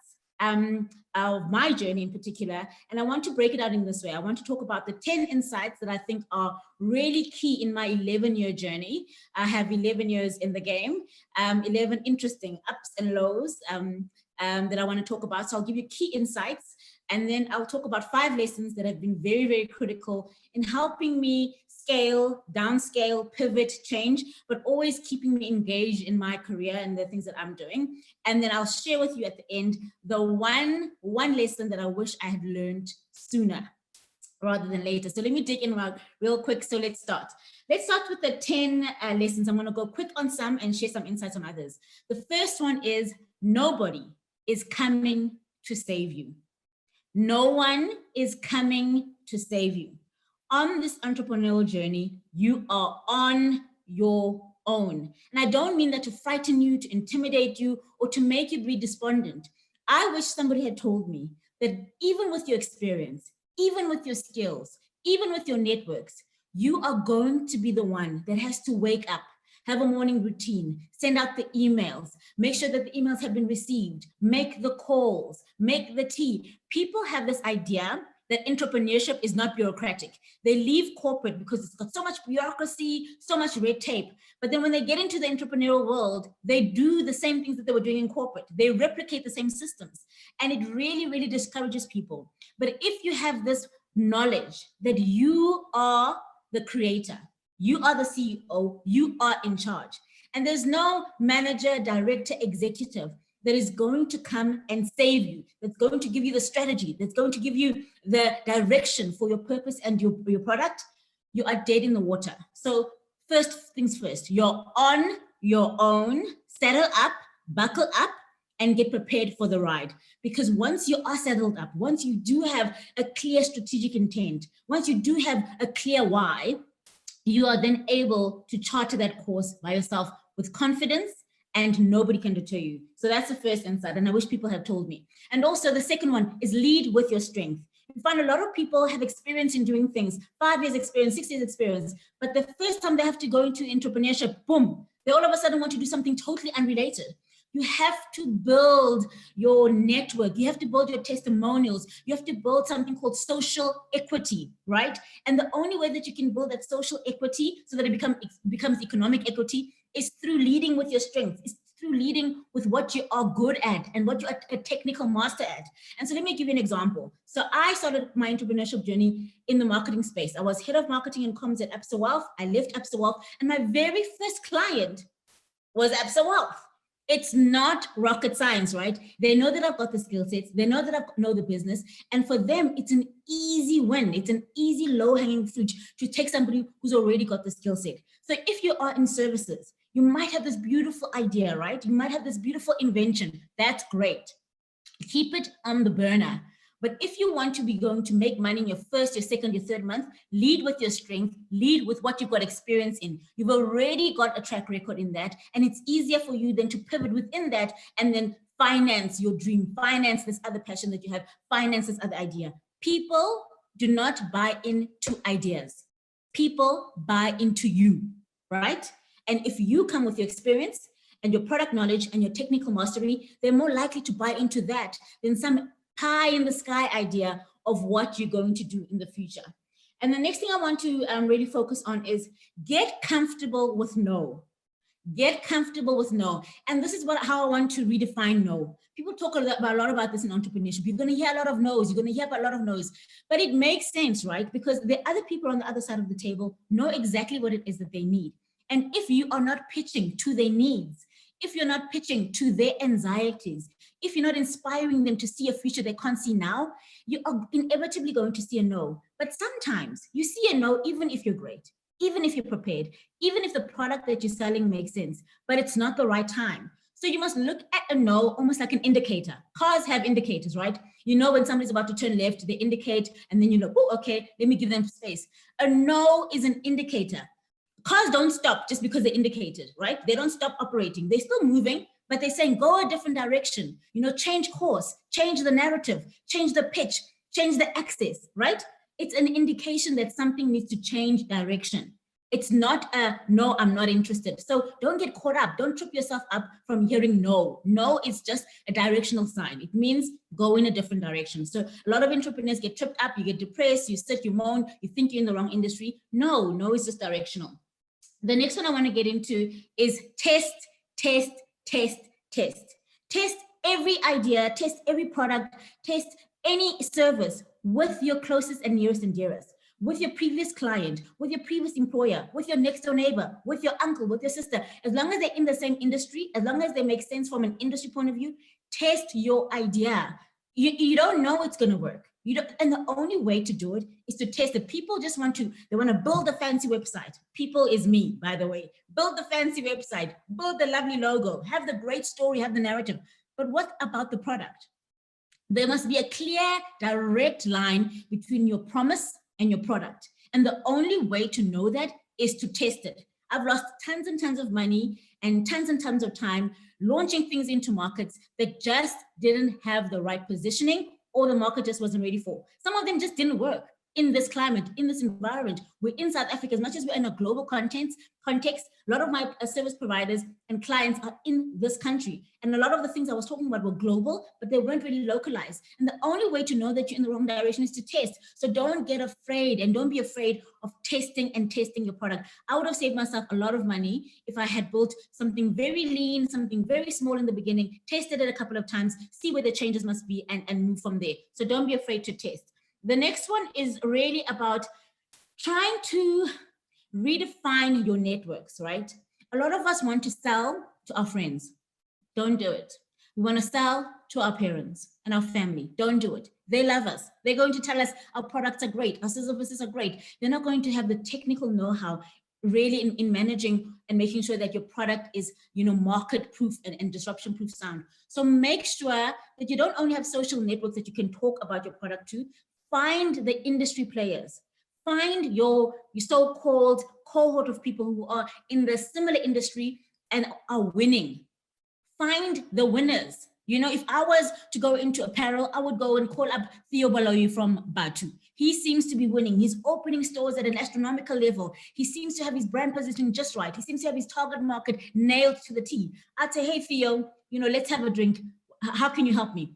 of my journey in particular. And I want to break it out in this way. I want to talk about the 10 insights that I think are really key in my 11-year journey. I have 11 years in the game, 11 interesting ups and lows that I want to talk about. So I'll give you key insights, and then I'll talk about 5 lessons that have been very, very critical in helping me scale, downscale, pivot, change, but always keeping me engaged in my career and the things that I'm doing. And then I'll share with you at the end the one lesson that I wish I had learned sooner rather than later. So let me dig in real quick. So let's start. Let's start with the 10 lessons. I'm going to go quick on some and share some insights on others. The first one is nobody is coming to save you. No one is coming to save you. On this entrepreneurial journey, you are on your own. And I don't mean that to frighten you, to intimidate you, or to make you be despondent. I wish somebody had told me that even with your experience, even with your skills, even with your networks, you are going to be the one that has to wake up, have a morning routine, send out the emails, make sure that the emails have been received, make the calls, make the tea. People have this idea that entrepreneurship is not bureaucratic. They leave corporate because it's got so much bureaucracy, so much red tape. But then when they get into the entrepreneurial world, they do the same things that they were doing in corporate. They replicate the same systems. And it really, really discourages people. But if you have this knowledge that you are the creator, you are the CEO, you are in charge, and there's no manager, director, executive that is going to come and save you, that's going to give you the strategy, that's going to give you the direction for your purpose and your product, you are dead in the water. So first things first, you're on your own, settle up, buckle up, and get prepared for the ride. Because once you are settled up, once you do have a clear strategic intent, once you do have a clear why, you are then able to charter that course by yourself with confidence, and nobody can deter you. So that's the first insight, and I wish people had told me. And also the second one is lead with your strength. You find a lot of people have experience in doing things, 5 years experience, 6 years experience, but the first time they have to go into entrepreneurship, boom, they all of a sudden want to do something totally unrelated. You have to build your network. You have to build your testimonials. You have to build something called social equity, right? And the only way that you can build that social equity so that it becomes economic equity is through leading with your strengths. It's through leading with what you are good at and what you are a technical master at. And so let me give you an example. So I started my entrepreneurship journey in the marketing space. I was head of marketing and comms at Absa Wealth. I left Absa Wealth, and my very first client was Absa Wealth. It's not rocket science, right? They know that I've got the skill sets. They know that I know the business. And for them, it's an easy win. It's an easy low-hanging fruit to take somebody who's already got the skill set. So if you are in services, you might have this beautiful idea, right? You might have this beautiful invention. That's great. Keep it on the burner. But if you want to be going to make money in your first, your second, your third month, lead with your strength, lead with what you've got experience in. You've already got a track record in that, and it's easier for you then to pivot within that and then finance your dream, finance this other passion that you have, finance this other idea. People do not buy into ideas. People buy into you, right? And if you come with your experience and your product knowledge and your technical mastery, they're more likely to buy into that than some pie in the sky idea of what you're going to do in the future. And the next thing I want to really focus on is get comfortable with no. Get comfortable with no. And this is how I want to redefine no. People talk a lot about this in entrepreneurship. You're going to hear a lot of no's. You're going to hear about a lot of no's. But it makes sense, right? Because the other people on the other side of the table know exactly what it is that they need. And if you are not pitching to their needs, if you're not pitching to their anxieties, if you're not inspiring them to see a future they can't see now, you are inevitably going to see a no. But sometimes you see a no, even if you're great, even if you're prepared, even if the product that you're selling makes sense, but it's not the right time. So you must look at a no almost like an indicator. Cars have indicators, right? You know when somebody's about to turn left, they indicate, and then you know, oh, okay, let me give them space. A no is an indicator. Cars don't stop just because they indicated, right? They don't stop operating. They're still moving, but they're saying, go a different direction, you know, change course, change the narrative, change the pitch, change the access, right? It's an indication that something needs to change direction. It's not a, no, I'm not interested. So don't get caught up. Don't trip yourself up from hearing no. No is just a directional sign. It means go in a different direction. So a lot of entrepreneurs get tripped up. You get depressed, you sit, you moan, you think you're in the wrong industry. No is just directional. The next one I want to get into is test, test, test, test. Test every idea, test every product, test any service with your closest and nearest and dearest, with your previous client, with your previous employer, with your next door neighbor, with your uncle, with your sister. As long as they're in the same industry, as long as they make sense from an industry point of view, test your idea. You don't know it's going to work. You don't, and the only way to do it is to test it. People just want to build a fancy website. People is me, by the way. Build the fancy website, build the lovely logo, have the great story, have the narrative. But what about the product? There must be a clear, direct line between your promise and your product. And the only way to know that is to test it. I've lost tons and tons of money and tons of time launching things into markets that just didn't have the right positioning, or the market just wasn't ready for. Some of them just didn't work in this climate, in this environment. We're in South Africa, as much as we're in a global context, a lot of my service providers and clients are in this country. And a lot of the things I was talking about were global, but they weren't really localized. And the only way to know that you're in the wrong direction is to test. So don't get afraid, and don't be afraid of testing your product. I would have saved myself a lot of money if I had built something very lean, something very small in the beginning, tested it a couple of times, see where the changes must be, and move from there. So don't be afraid to test. The next one is really about trying to redefine your networks, right? A lot of us want to sell to our friends. Don't do it. We want to sell to our parents and our family. Don't do it. They love us. They're going to tell us our products are great, our services are great. They're not going to have the technical know-how really in managing and making sure that your product is, market proof and disruption proof sound. So make sure that you don't only have social networks that you can talk about your product to. Find the industry players. Find your so-called cohort of people who are in the similar industry and are winning. Find the winners. If I was to go into apparel, I would go and call up Theo Baloyi from Batu. He seems to be winning. He's opening stores at an astronomical level. He seems to have his brand positioning just right. He seems to have his target market nailed to the T. I'd say, hey, Theo, let's have a drink. How can you help me?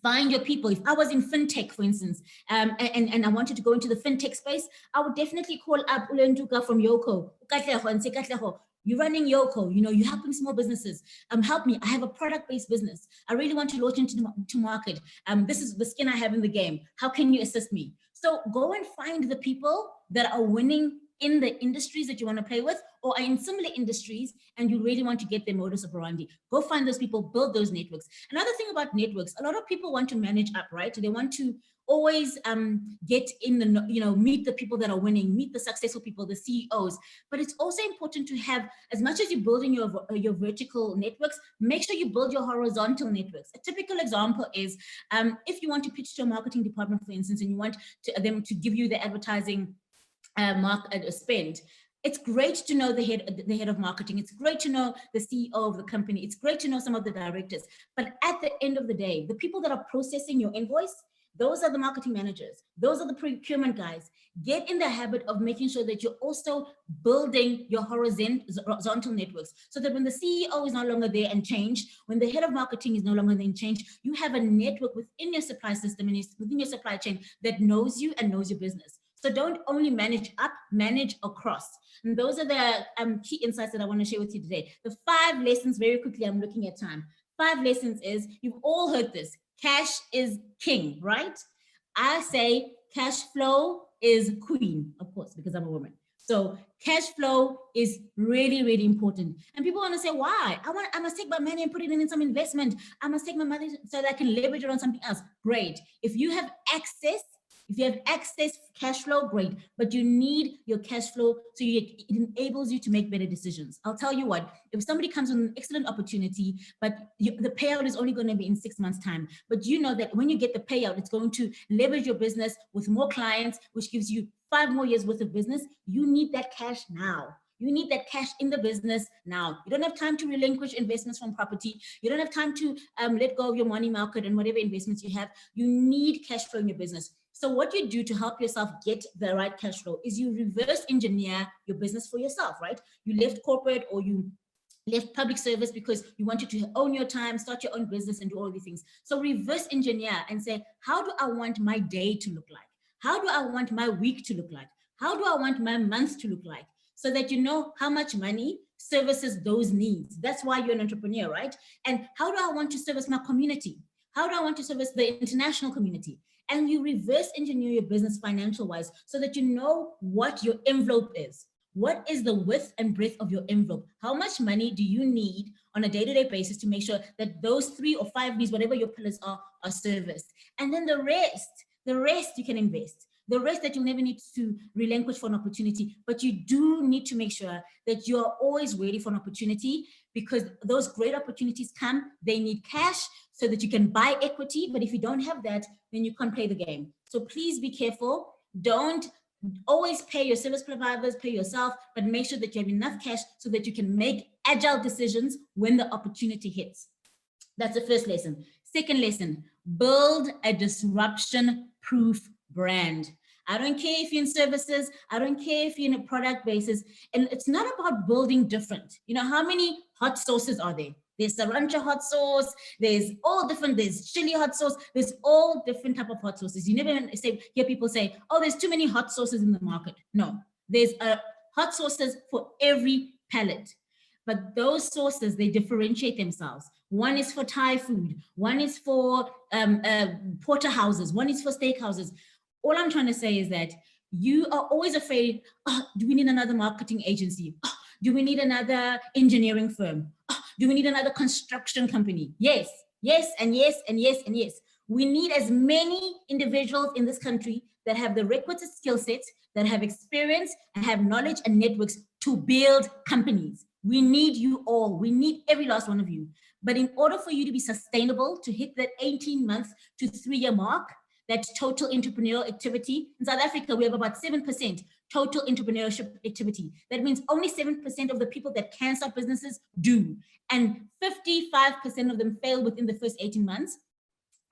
Find your people. If I was in fintech, for instance, and I wanted to go into the fintech space, I would definitely call up Ule Ntuka from Yoko and say, Katlego, you're running Yoko, you're helping small businesses. Help me. I have a product-based business. I really want to launch into market. This is the skin I have in the game. How can you assist me? So go and find the people that are winning in the industries that you want to play with, or are in similar industries and you really want to get their modus operandi. Go find those people, build those networks. Another thing about networks, a lot of people want to manage up, right? They want to always get in the, meet the people that are winning, meet the successful people, the CEOs. But it's also important to have, as much as you're building your vertical networks, make sure you build your horizontal networks. A typical example is if you want to pitch to a marketing department, for instance, and you want them to give you the advertising spend. It's great to know the head of marketing. It's great to know the CEO of the company. It's great to know some of the directors. But at the end of the day, the people that are processing your invoice, those are the marketing managers. Those are the procurement guys. Get in the habit of making sure that you're also building your horizontal networks, so that when the CEO is no longer there and change, when the head of marketing is no longer there and change, you have a network within your supply system and within your supply chain that knows you and knows your business. So don't only manage up, manage across. And those are the key insights that I want to share with you today. The 5 lessons, very quickly, I'm looking at time. 5 lessons is, you've all heard this, cash is king, right? I say cash flow is queen, of course, because I'm a woman. So cash flow is really, really important. And people want to say, why? I must take my money and put it in some investment. I must take my money so that I can leverage it on something else. Great. If you have access cash flow, great, but you need your cash flow so it enables you to make better decisions. I'll tell you what, if somebody comes with an excellent opportunity, but the payout is only going to be in 6 months' time, but you know that when you get the payout, it's going to leverage your business with more clients, which gives you 5 more years worth of business, you need that cash now. You need that cash in the business now. You don't have time to relinquish investments from property. You don't have time to let go of your money market and whatever investments you have. You need cash flow in your business. So what you do to help yourself get the right cash flow is you reverse engineer your business for yourself, right? You left corporate or you left public service because you wanted to own your time, start your own business and do all these things. So reverse engineer and say, how do I want my day to look like? How do I want my week to look like? How do I want my month to look like? So that you know how much money services those needs. That's why you're an entrepreneur, right? And how do I want to service my community? How do I want to service the international community? And you reverse engineer your business financial wise so that you know what your envelope is. What is the width and breadth of your envelope? How much money do you need on a day-to-day basis to make sure that those 3 or 5 needs, whatever your pillars are serviced? And then the rest you can invest. The rest that you'll never need to relinquish for an opportunity, but you do need to make sure that you are always ready for an opportunity, because those great opportunities come, they need cash so that you can buy equity. But if you don't have that, then you can't play the game. So please be careful. Don't always pay your service providers, pay yourself, but make sure that you have enough cash so that you can make agile decisions when the opportunity hits. That's the first lesson. Second lesson, build a disruption-proof brand. I don't care if you're in services, I don't care if you're in a product basis, and it's not about building different. You know, how many hot sauces are there? There's sriracha hot sauce, there's all different, there's chili hot sauce, there's all different type of hot sauces. You never hear people say, oh, there's too many hot sauces in the market. No, there's hot sauces for every palate. But those sauces, they differentiate themselves. One is for Thai food, one is for porterhouses, one is for steakhouses. All I'm trying to say is that you are always afraid, oh, do we need another marketing agency? Oh, do we need another engineering firm? Oh, do we need another construction company? Yes, yes, and yes, and yes, and yes. We need as many individuals in this country that have the requisite skill sets, that have experience and have knowledge and networks to build companies. We need you all. We need every last one of you. But in order for you to be sustainable, to hit that 18-month to 3-year mark, that total entrepreneurial activity. In South Africa, we have about 7% total entrepreneurship activity. That means only 7% of the people that can start businesses do. And 55% of them fail within the first 18 months.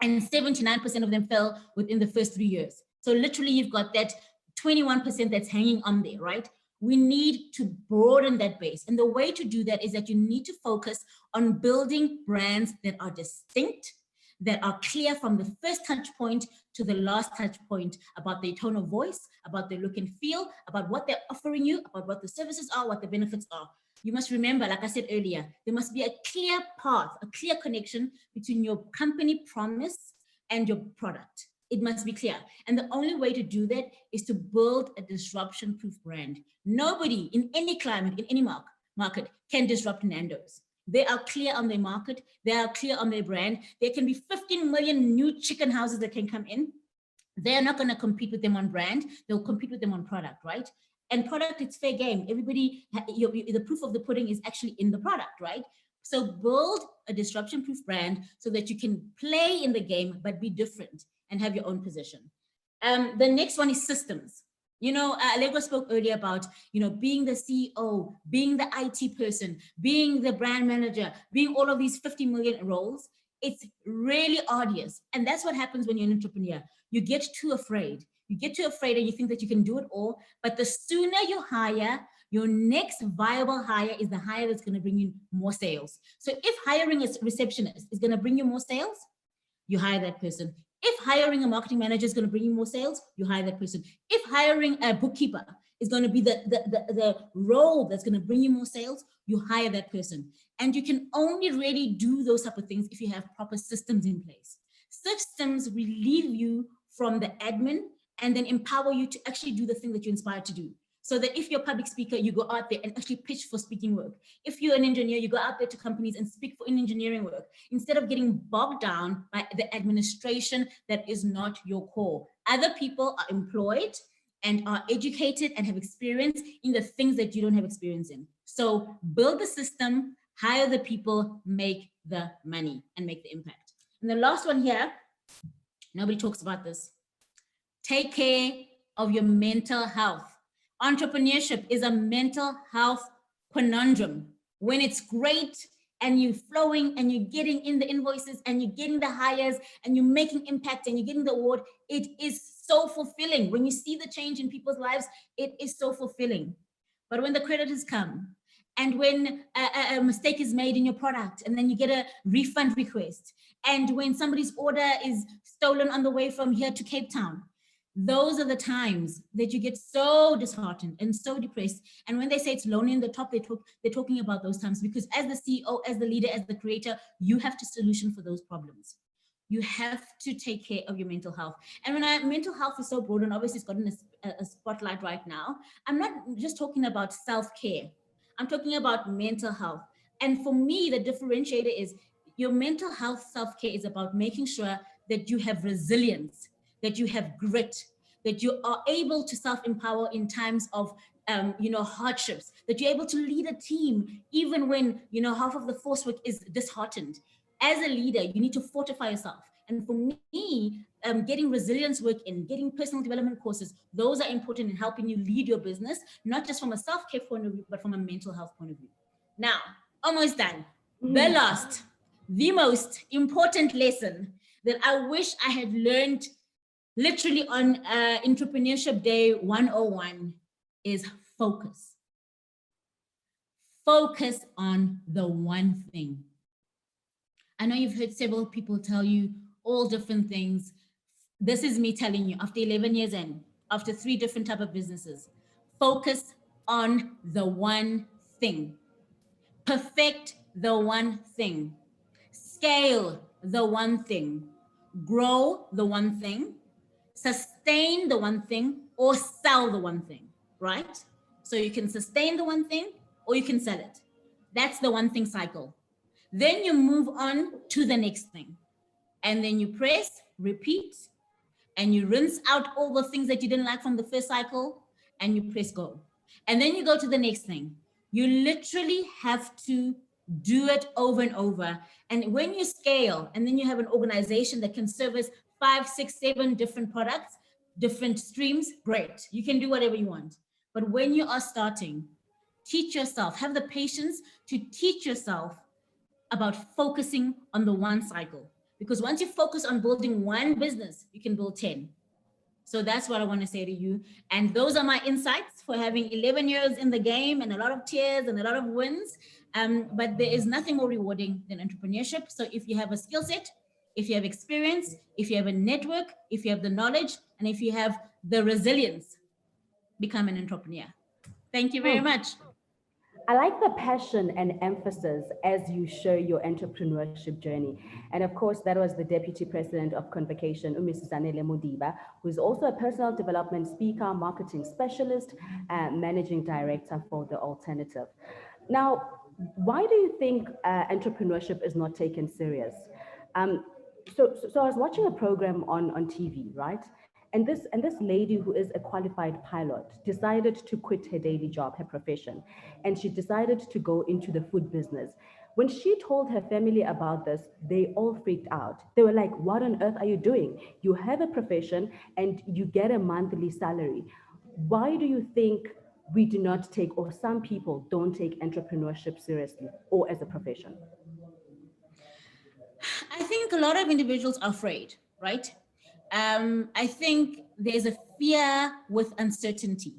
And 79% of them fail within the first 3 years. So literally you've got that 21% that's hanging on there, right? We need to broaden that base. And the way to do that is that you need to focus on building brands that are distinct, that are clear from the first touch point to the last touch point about their tone of voice, about their look and feel, about what they're offering you, about what the services are, what the benefits are. You must remember, like I said earlier, there must be a clear path, a clear connection between your company promise and your product. It must be clear. And the only way to do that is to build a disruption-proof brand. Nobody in any climate, in any market can disrupt Nando's. They are clear on their market. They are clear on their brand. There can be 15 million new chicken houses that can come in. They're not going to compete with them on brand. They'll compete with them on product, right? And product, it's fair game. Everybody, the proof of the pudding is actually in the product, right? So build a disruption-proof brand so that you can play in the game, but be different and have your own position. The next one is systems. You know, Allegro spoke earlier about, you know, being the CEO, being the IT person, being the brand manager, being all of these 50 million roles. It's really arduous. And that's what happens when you're an entrepreneur. You get too afraid. You get too afraid and you think that you can do it all. But the sooner you hire, your next viable hire is the hire that's going to bring you more sales. So if hiring a receptionist is going to bring you more sales, you hire that person. If hiring a marketing manager is going to bring you more sales, you hire that person. If hiring a bookkeeper is going to be the role that's going to bring you more sales, you hire that person. And you can only really do those type of things if you have proper systems in place. Systems relieve you from the admin and then empower you to actually do the thing that you're inspired to do. So that if you're a public speaker, you go out there and actually pitch for speaking work. If you're an engineer, you go out there to companies and speak for engineering work, instead of getting bogged down by the administration that is not your core. Other people are employed and are educated and have experience in the things that you don't have experience in. So build the system, hire the people, make the money and make the impact. And the last one here, nobody talks about this. Take care of your mental health. Entrepreneurship is a mental health conundrum. When it's great and you're flowing and you're getting in the invoices and you're getting the hires and you're making impact and you're getting the award, it is so fulfilling. When you see the change in people's lives, it is so fulfilling. But when the creditors come and when a mistake is made in your product and then you get a refund request, and when somebody's order is stolen on the way from here to Cape Town, those are the times that you get so disheartened and so depressed. And when they say it's lonely in the top, they're talking about those times, because as the CEO, as the leader, as the creator, you have to solution for those problems. You have to take care of your mental health. And when mental health is so broad, and obviously it's gotten a spotlight right now, I'm not just talking about self-care. I'm talking about mental health. And for me, the differentiator is your mental health self-care is about making sure that you have resilience, that you have grit, that you are able to self-empower in times of hardships, that you're able to lead a team even when half of the force work is disheartened. As a leader, you need to fortify yourself. And for me, getting resilience work in, getting personal development courses, those are important in helping you lead your business, not just from a self-care point of view, but from a mental health point of view. Now, almost done. The last, the most important lesson that I wish I had learned literally on Entrepreneurship Day 101 is focus. Focus on the one thing. I know you've heard several people tell you all different things. This is me telling you, after 11 years in, after 3 different types of businesses, focus on the one thing. Perfect the one thing. Scale the one thing. Grow the one thing. Sustain the one thing, or sell the one thing, right? So you can sustain the one thing or you can sell it. That's the one thing cycle. Then you move on to the next thing. And then you press, repeat, and you rinse out all the things that you didn't like from the first cycle, and you press go. And then you go to the next thing. You literally have to do it over and over. And when you scale, and then you have an organization that can service 5, 6, 7 different products, different streams, great. You can do whatever you want. But when you are starting, teach yourself, have the patience to teach yourself about focusing on the one cycle. Because once you focus on building one business, you can build 10. So that's what I want to say to you. And those are my insights for having 11 years in the game and a lot of tears and a lot of wins. But there is nothing more rewarding than entrepreneurship. So if you have a skill set, if you have experience, if you have a network, if you have the knowledge, and if you have the resilience, become an entrepreneur. Thank you very much. I like the passion and emphasis as you share your entrepreneurship journey. And of course, that was the Deputy President of Convocation, Mrs. Zanele Modiba, who is also a personal development speaker, marketing specialist, and managing director for The Alternative. Now, why do you think entrepreneurship is not taken serious? So I was watching a program on TV, right? And this lady who is a qualified pilot decided to quit her daily job, her profession, and she decided to go into the food business. When she told her family about this, they all freaked out. They were like, "What on earth are you doing? You have a profession and you get a monthly salary. Why do you think we do not take, or some people don't take entrepreneurship seriously or as a profession?" I think a lot of individuals are afraid, right? I think there's a fear with uncertainty.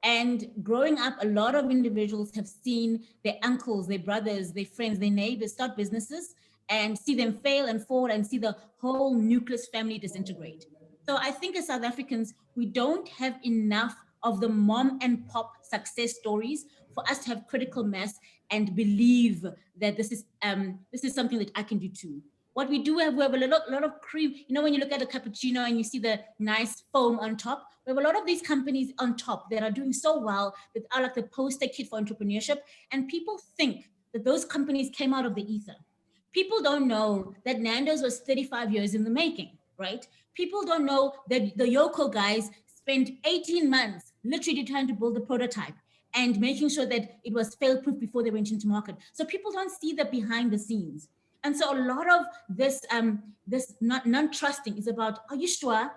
And growing up, a lot of individuals have seen their uncles, their brothers, their friends, their neighbors start businesses and see them fail and fall and see the whole nucleus family disintegrate. So I think as South Africans, we don't have enough of the mom and pop success stories for us to have critical mass and believe that this is something that I can do too. What we do have, we have a lot of cream. You know, when you look at a cappuccino and you see the nice foam on top, we have a lot of these companies on top that are doing so well, that are like the poster kid for entrepreneurship. And people think that those companies came out of the ether. People don't know that Nando's was 35 years in the making, right? People don't know that the Yoko guys spent 18 months literally trying to build a prototype and making sure that it was fail-proof before they went into market. So people don't see the behind the scenes. And so a lot of this non-trusting is about, are you sure?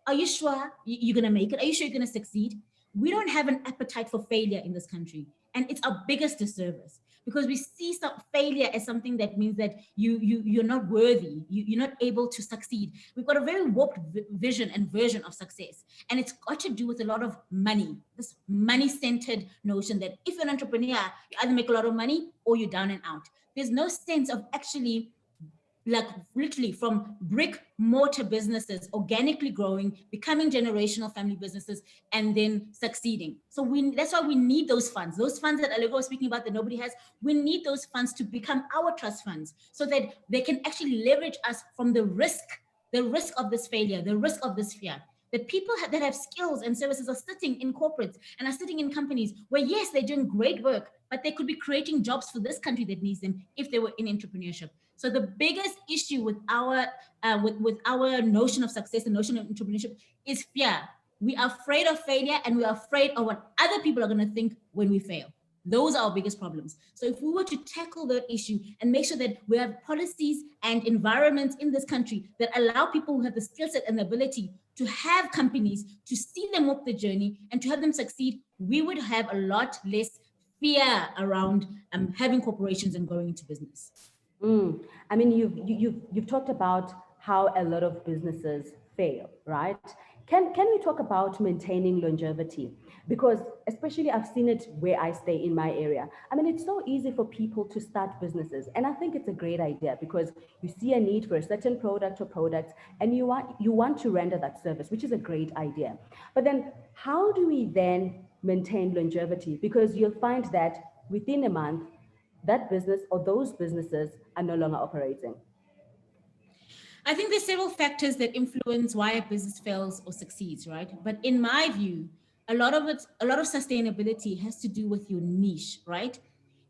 Are you sure you're going to make it? Are you sure you're going to succeed? We don't have an appetite for failure in this country. And it's our biggest disservice, because we see some failure as something that means that you're not worthy, you're not able to succeed. We've got a very warped vision and version of success. And it's got to do with a lot of money, this money-centered notion that if you're an entrepreneur, you either make a lot of money or you're down and out. There's no sense of actually, like literally from brick mortar businesses, organically growing, becoming generational family businesses, and then succeeding. So that's why we need those funds that Allegro was speaking about that nobody has. We need those funds to become our trust funds so that they can actually leverage us from the risk of this failure, the risk of this fear. That people that have skills and services are sitting in corporates and are sitting in companies where, yes, they're doing great work, but they could be creating jobs for this country that needs them if they were in entrepreneurship. So the biggest issue with our notion of success and notion of entrepreneurship is fear. We are afraid of failure, and we are afraid of what other people are going to think when we fail. Those are our biggest problems. So if we were to tackle that issue and make sure that we have policies and environments in this country that allow people who have the skill set and the ability to have companies, to see them walk the journey and to have them succeed, we would have a lot less fear around having corporations and going into business. I mean, you've talked about how a lot of businesses fail, right? Can we talk about maintaining longevity? Because especially I've seen it where I stay in my area. I mean, it's so easy for people to start businesses. And I think it's a great idea because you see a need for a certain product or products and you want to render that service, which is a great idea. But then how do we then maintain longevity? Because you'll find that within a month, that business or those businesses are no longer operating. I think there's several factors that influence why a business fails or succeeds, right? But in my view, a lot of sustainability has to do with your niche, right?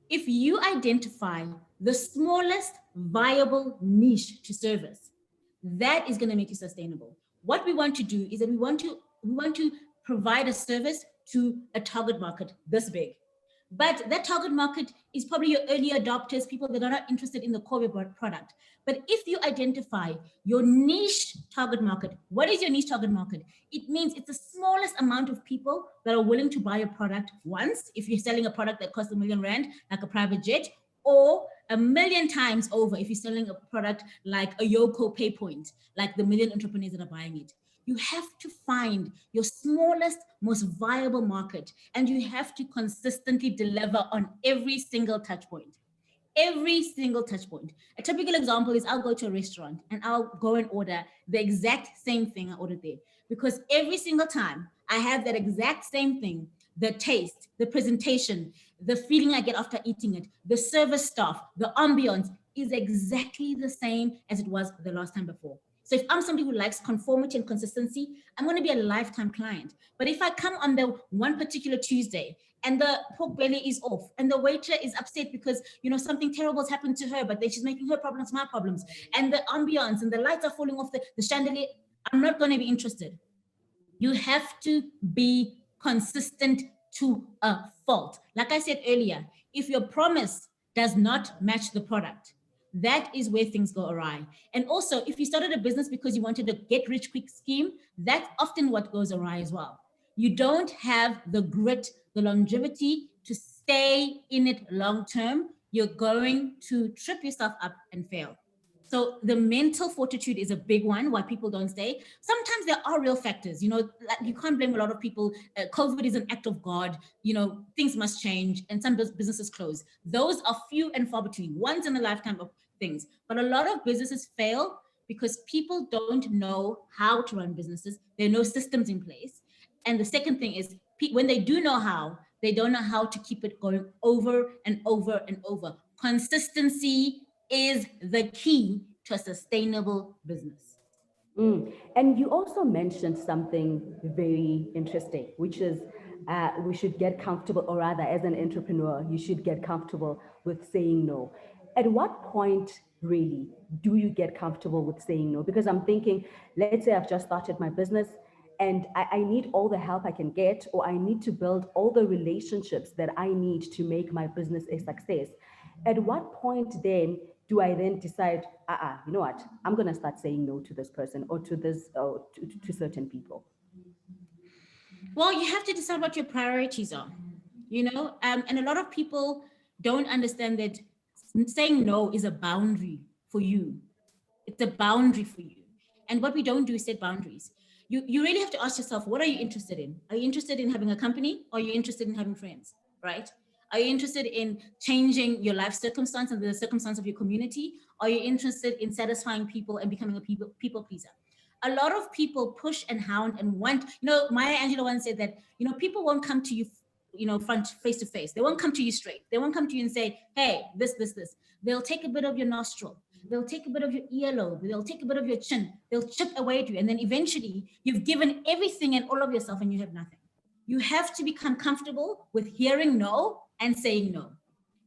If you identify the smallest viable niche to service, that is going to make you sustainable. What we want to do is that we want to provide a service to a target market this big. But that target market is probably your early adopters, people that are not interested in the core product. But if you identify your niche target market, what is your niche target market? It means it's the smallest amount of people that are willing to buy a product once, if you're selling a product that costs R1 million, like a private jet, or 1 million times over if you're selling a product like a Yoko PayPoint, like the million entrepreneurs that are buying it. You have to find your smallest, most viable market, and you have to consistently deliver on every single touch point. Every single touch point. A typical example is I'll go to a restaurant and I'll go and order the exact same thing I ordered there. Because every single time I have that exact same thing, the taste, the presentation, the feeling I get after eating it, the service staff, the ambience is exactly the same as it was the last time before. So if I'm somebody who likes conformity and consistency, I'm going to be a lifetime client. But if I come on the one particular Tuesday and the pork belly is off and the waiter is upset because, you know, something terrible has happened to her, but then she's making her problems my problems, and the ambience and the lights are falling off the chandelier, I'm not going to be interested. You have to be consistent to a fault. Like I said earlier, if your promise does not match the product, that is where things go awry. And also, if you started a business because you wanted a get rich quick scheme, that's often what goes awry as well. You don't have the grit, the longevity to stay in it long term. You're going to trip yourself up and fail. So the mental fortitude is a big one, why people don't stay. Sometimes there are real factors, you know, like you can't blame a lot of people. COVID is an act of God, you know, things must change and some businesses close. Those are few and far between, once in a lifetime of things. But a lot of businesses fail because people don't know how to run businesses. There are no systems in place. And the second thing is when they do know how, they don't know how to keep it going over and over and over. Consistency is the key to a sustainable business. And you also mentioned something very interesting, which is we should get comfortable, or rather, as an entrepreneur, you should get comfortable with saying no. At what point, really, do you get comfortable with saying no? Because I'm thinking, let's say I've just started my business and I need all the help I can get, or I need to build all the relationships that I need to make my business a success. At what point then do I then decide, you know what, I'm going to start saying no to this person or to this, or to certain people? Well, you have to decide what your priorities are, you know, and a lot of people don't understand that saying no is a boundary for you. It's a boundary for you. And what we don't do is set boundaries. You really have to ask yourself, what are you interested in? Are you interested in having a company? Or are you interested in having friends, right? Are you interested in changing your life circumstance and the circumstance of your community? Are you interested in satisfying people and becoming a people pleaser? A lot of people push and hound and want, you know, Maya Angelou once said that, you know, people won't come to you, you know, face to face. They won't come to you straight. They won't come to you and say, hey, this. They'll take a bit of your nostril. They'll take a bit of your earlobe. They'll take a bit of your chin. They'll chip away at you. And then eventually you've given everything and all of yourself and you have nothing. You have to become comfortable with hearing no and saying no.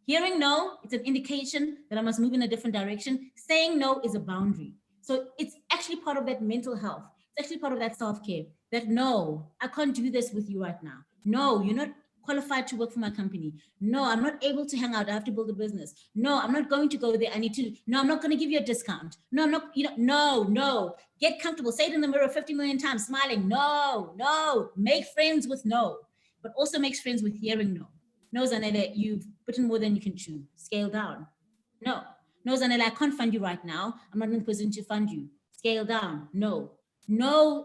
Hearing no, it's an indication that I must move in a different direction. Saying no is a boundary. So it's actually part of that mental health. It's actually part of that self-care, that no, I can't do this with you right now. No, you're not qualified to work for my company. No, I'm not able to hang out. I have to build a business. No, I'm not going to go there. No, I'm not going to give you a discount. No, I'm not, no. Get comfortable. Say it in the mirror 50 million times, smiling. No. Make friends with no, but also makes friends with hearing no. No, Zanele, you've bitten more than you can chew. Scale down. No, Zanele, I can't fund you right now. I'm not in a position to fund you. Scale down. No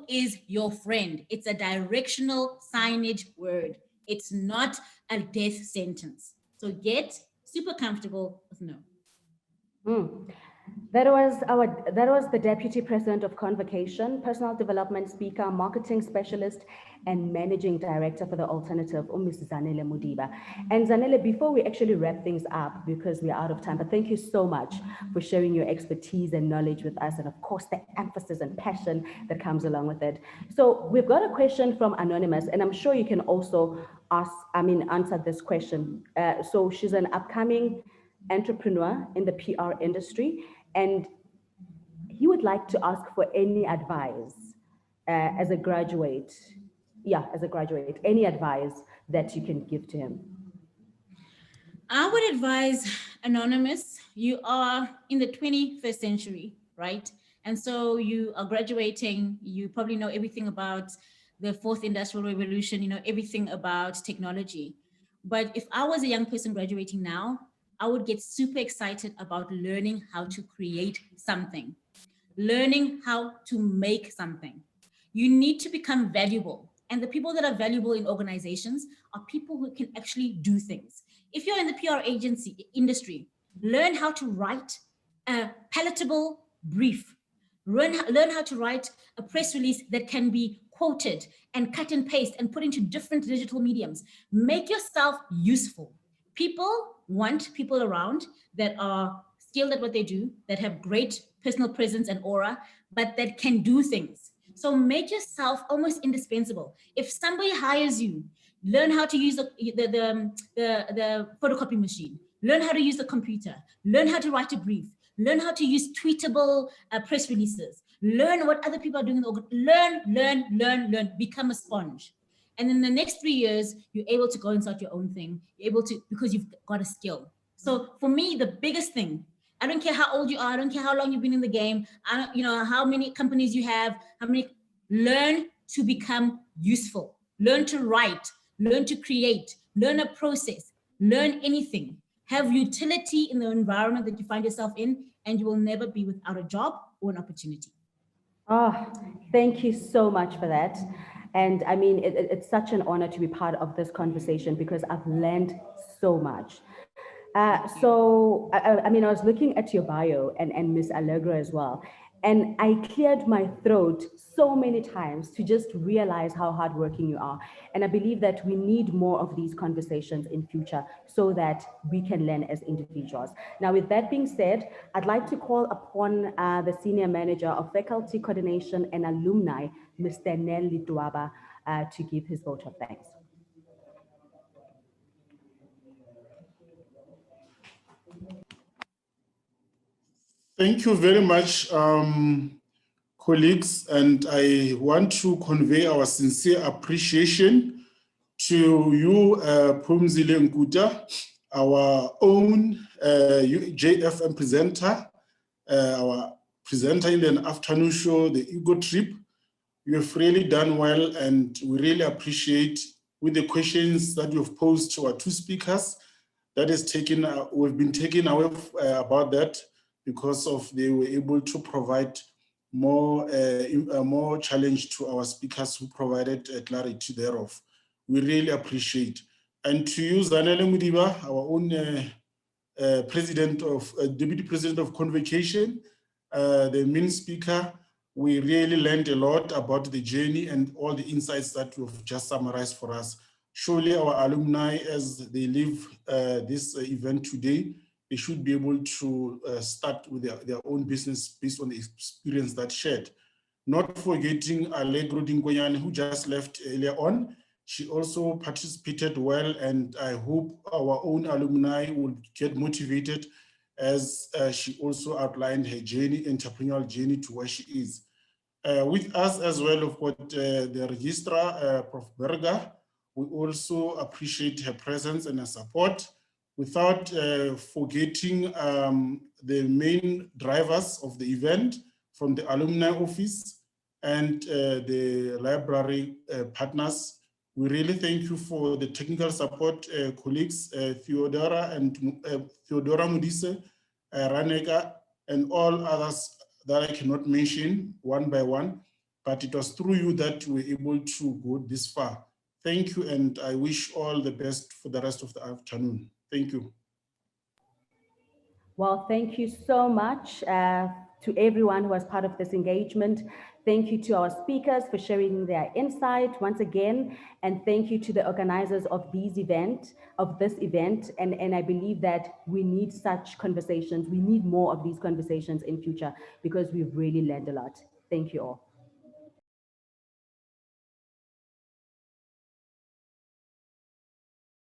is your friend. It's a directional signage word. It's not a death sentence. So get super comfortable with no. That was the Deputy President of Convocation, Personal Development Speaker, Marketing Specialist, and Managing Director for the Alternative, Ms. Zanele Modiba. And Zanele, before we actually wrap things up, because we're out of time, but thank you so much for sharing your expertise and knowledge with us, and of course, the emphasis and passion that comes along with it. So we've got a question from Anonymous, and I'm sure you can also answer this question. So she's an upcoming entrepreneur in the PR industry, and he would like to ask for any advice as a graduate, any advice that you can give to him. I would advise Anonymous, you are in the 21st century, right? And so you are graduating, you probably know everything about the fourth industrial revolution, you know everything about technology. But if I was a young person graduating now, I would get super excited about learning how to create something, learning how to make something. You need to become valuable. And the people that are valuable in organizations are people who can actually do things. If you're in the PR agency industry, learn how to write a palatable brief. Learn how to write a press release that can be quoted and cut and paste and put into different digital mediums. Make yourself useful. People want people around that are skilled at what they do, that have great personal presence and aura, but that can do things. So make yourself almost indispensable. If somebody hires you, learn how to use the photocopy machine, learn how to use the computer, learn how to write a brief, learn how to use tweetable press releases, learn what other people are doing in the learn, become a sponge. And in the next 3 years, you're able to go and start your own thing. You're able to, because you've got a skill. So for me, the biggest thing, I don't care how old you are, I don't care how long you've been in the game, I don't, you know, how many companies you have, learn to become useful, learn to write, learn to create, learn a process, learn anything, have utility in the environment that you find yourself in, and you will never be without a job or an opportunity. Oh, thank you so much for that. And I mean, it's such an honor to be part of this conversation because I've learned so much. I mean, I was looking at your bio and Miss Allegro as well, and I cleared my throat so many times to just realize how hardworking you are. And I believe that we need more of these conversations in future so that we can learn as individuals. Now, with that being said, I'd like to call upon the Senior Manager of Faculty Coordination and Alumni, Mr. Zanele, to give his vote of thanks. Thank you very much, colleagues, and I want to convey our sincere appreciation to you, Phumzile Nkuta, our own JFM presenter, our presenter in the afternoon show, the Ego Trip. You have really done well, and we really appreciate with the questions that you've posed to our two speakers. That is taken, we've been taken away about that, because of they were able to provide more challenge to our speakers who provided clarity thereof. We really appreciate. And to you, Zanele Modiba, our own Deputy President of Convocation, the main speaker, we really learned a lot about the journey and all the insights that you've just summarized for us. Surely our alumni, as they leave this event today, they should be able to start with their own business based on the experience that shared. Not forgetting Allegro Dinkwanyane, who just left earlier on. She also participated well, and I hope our own alumni will get motivated as she also outlined her journey, entrepreneurial journey to where she is. With us as well, of course, the registrar, Prof. Berger. We also appreciate her presence and her support, without forgetting the main drivers of the event from the alumni office and the library partners. We really thank you for the technical support, colleagues, Theodora Modise, Raneka, and all others that I cannot mention one by one, but it was through you that we were able to go this far. Thank you, and I wish all the best for the rest of the afternoon. Thank you. Well, thank you so much to everyone who was part of this engagement. Thank you to our speakers for sharing their insight once again, and thank you to the organizers of this event. And I believe that we need such conversations. We need more of these conversations in future because we've really learned a lot. Thank you all.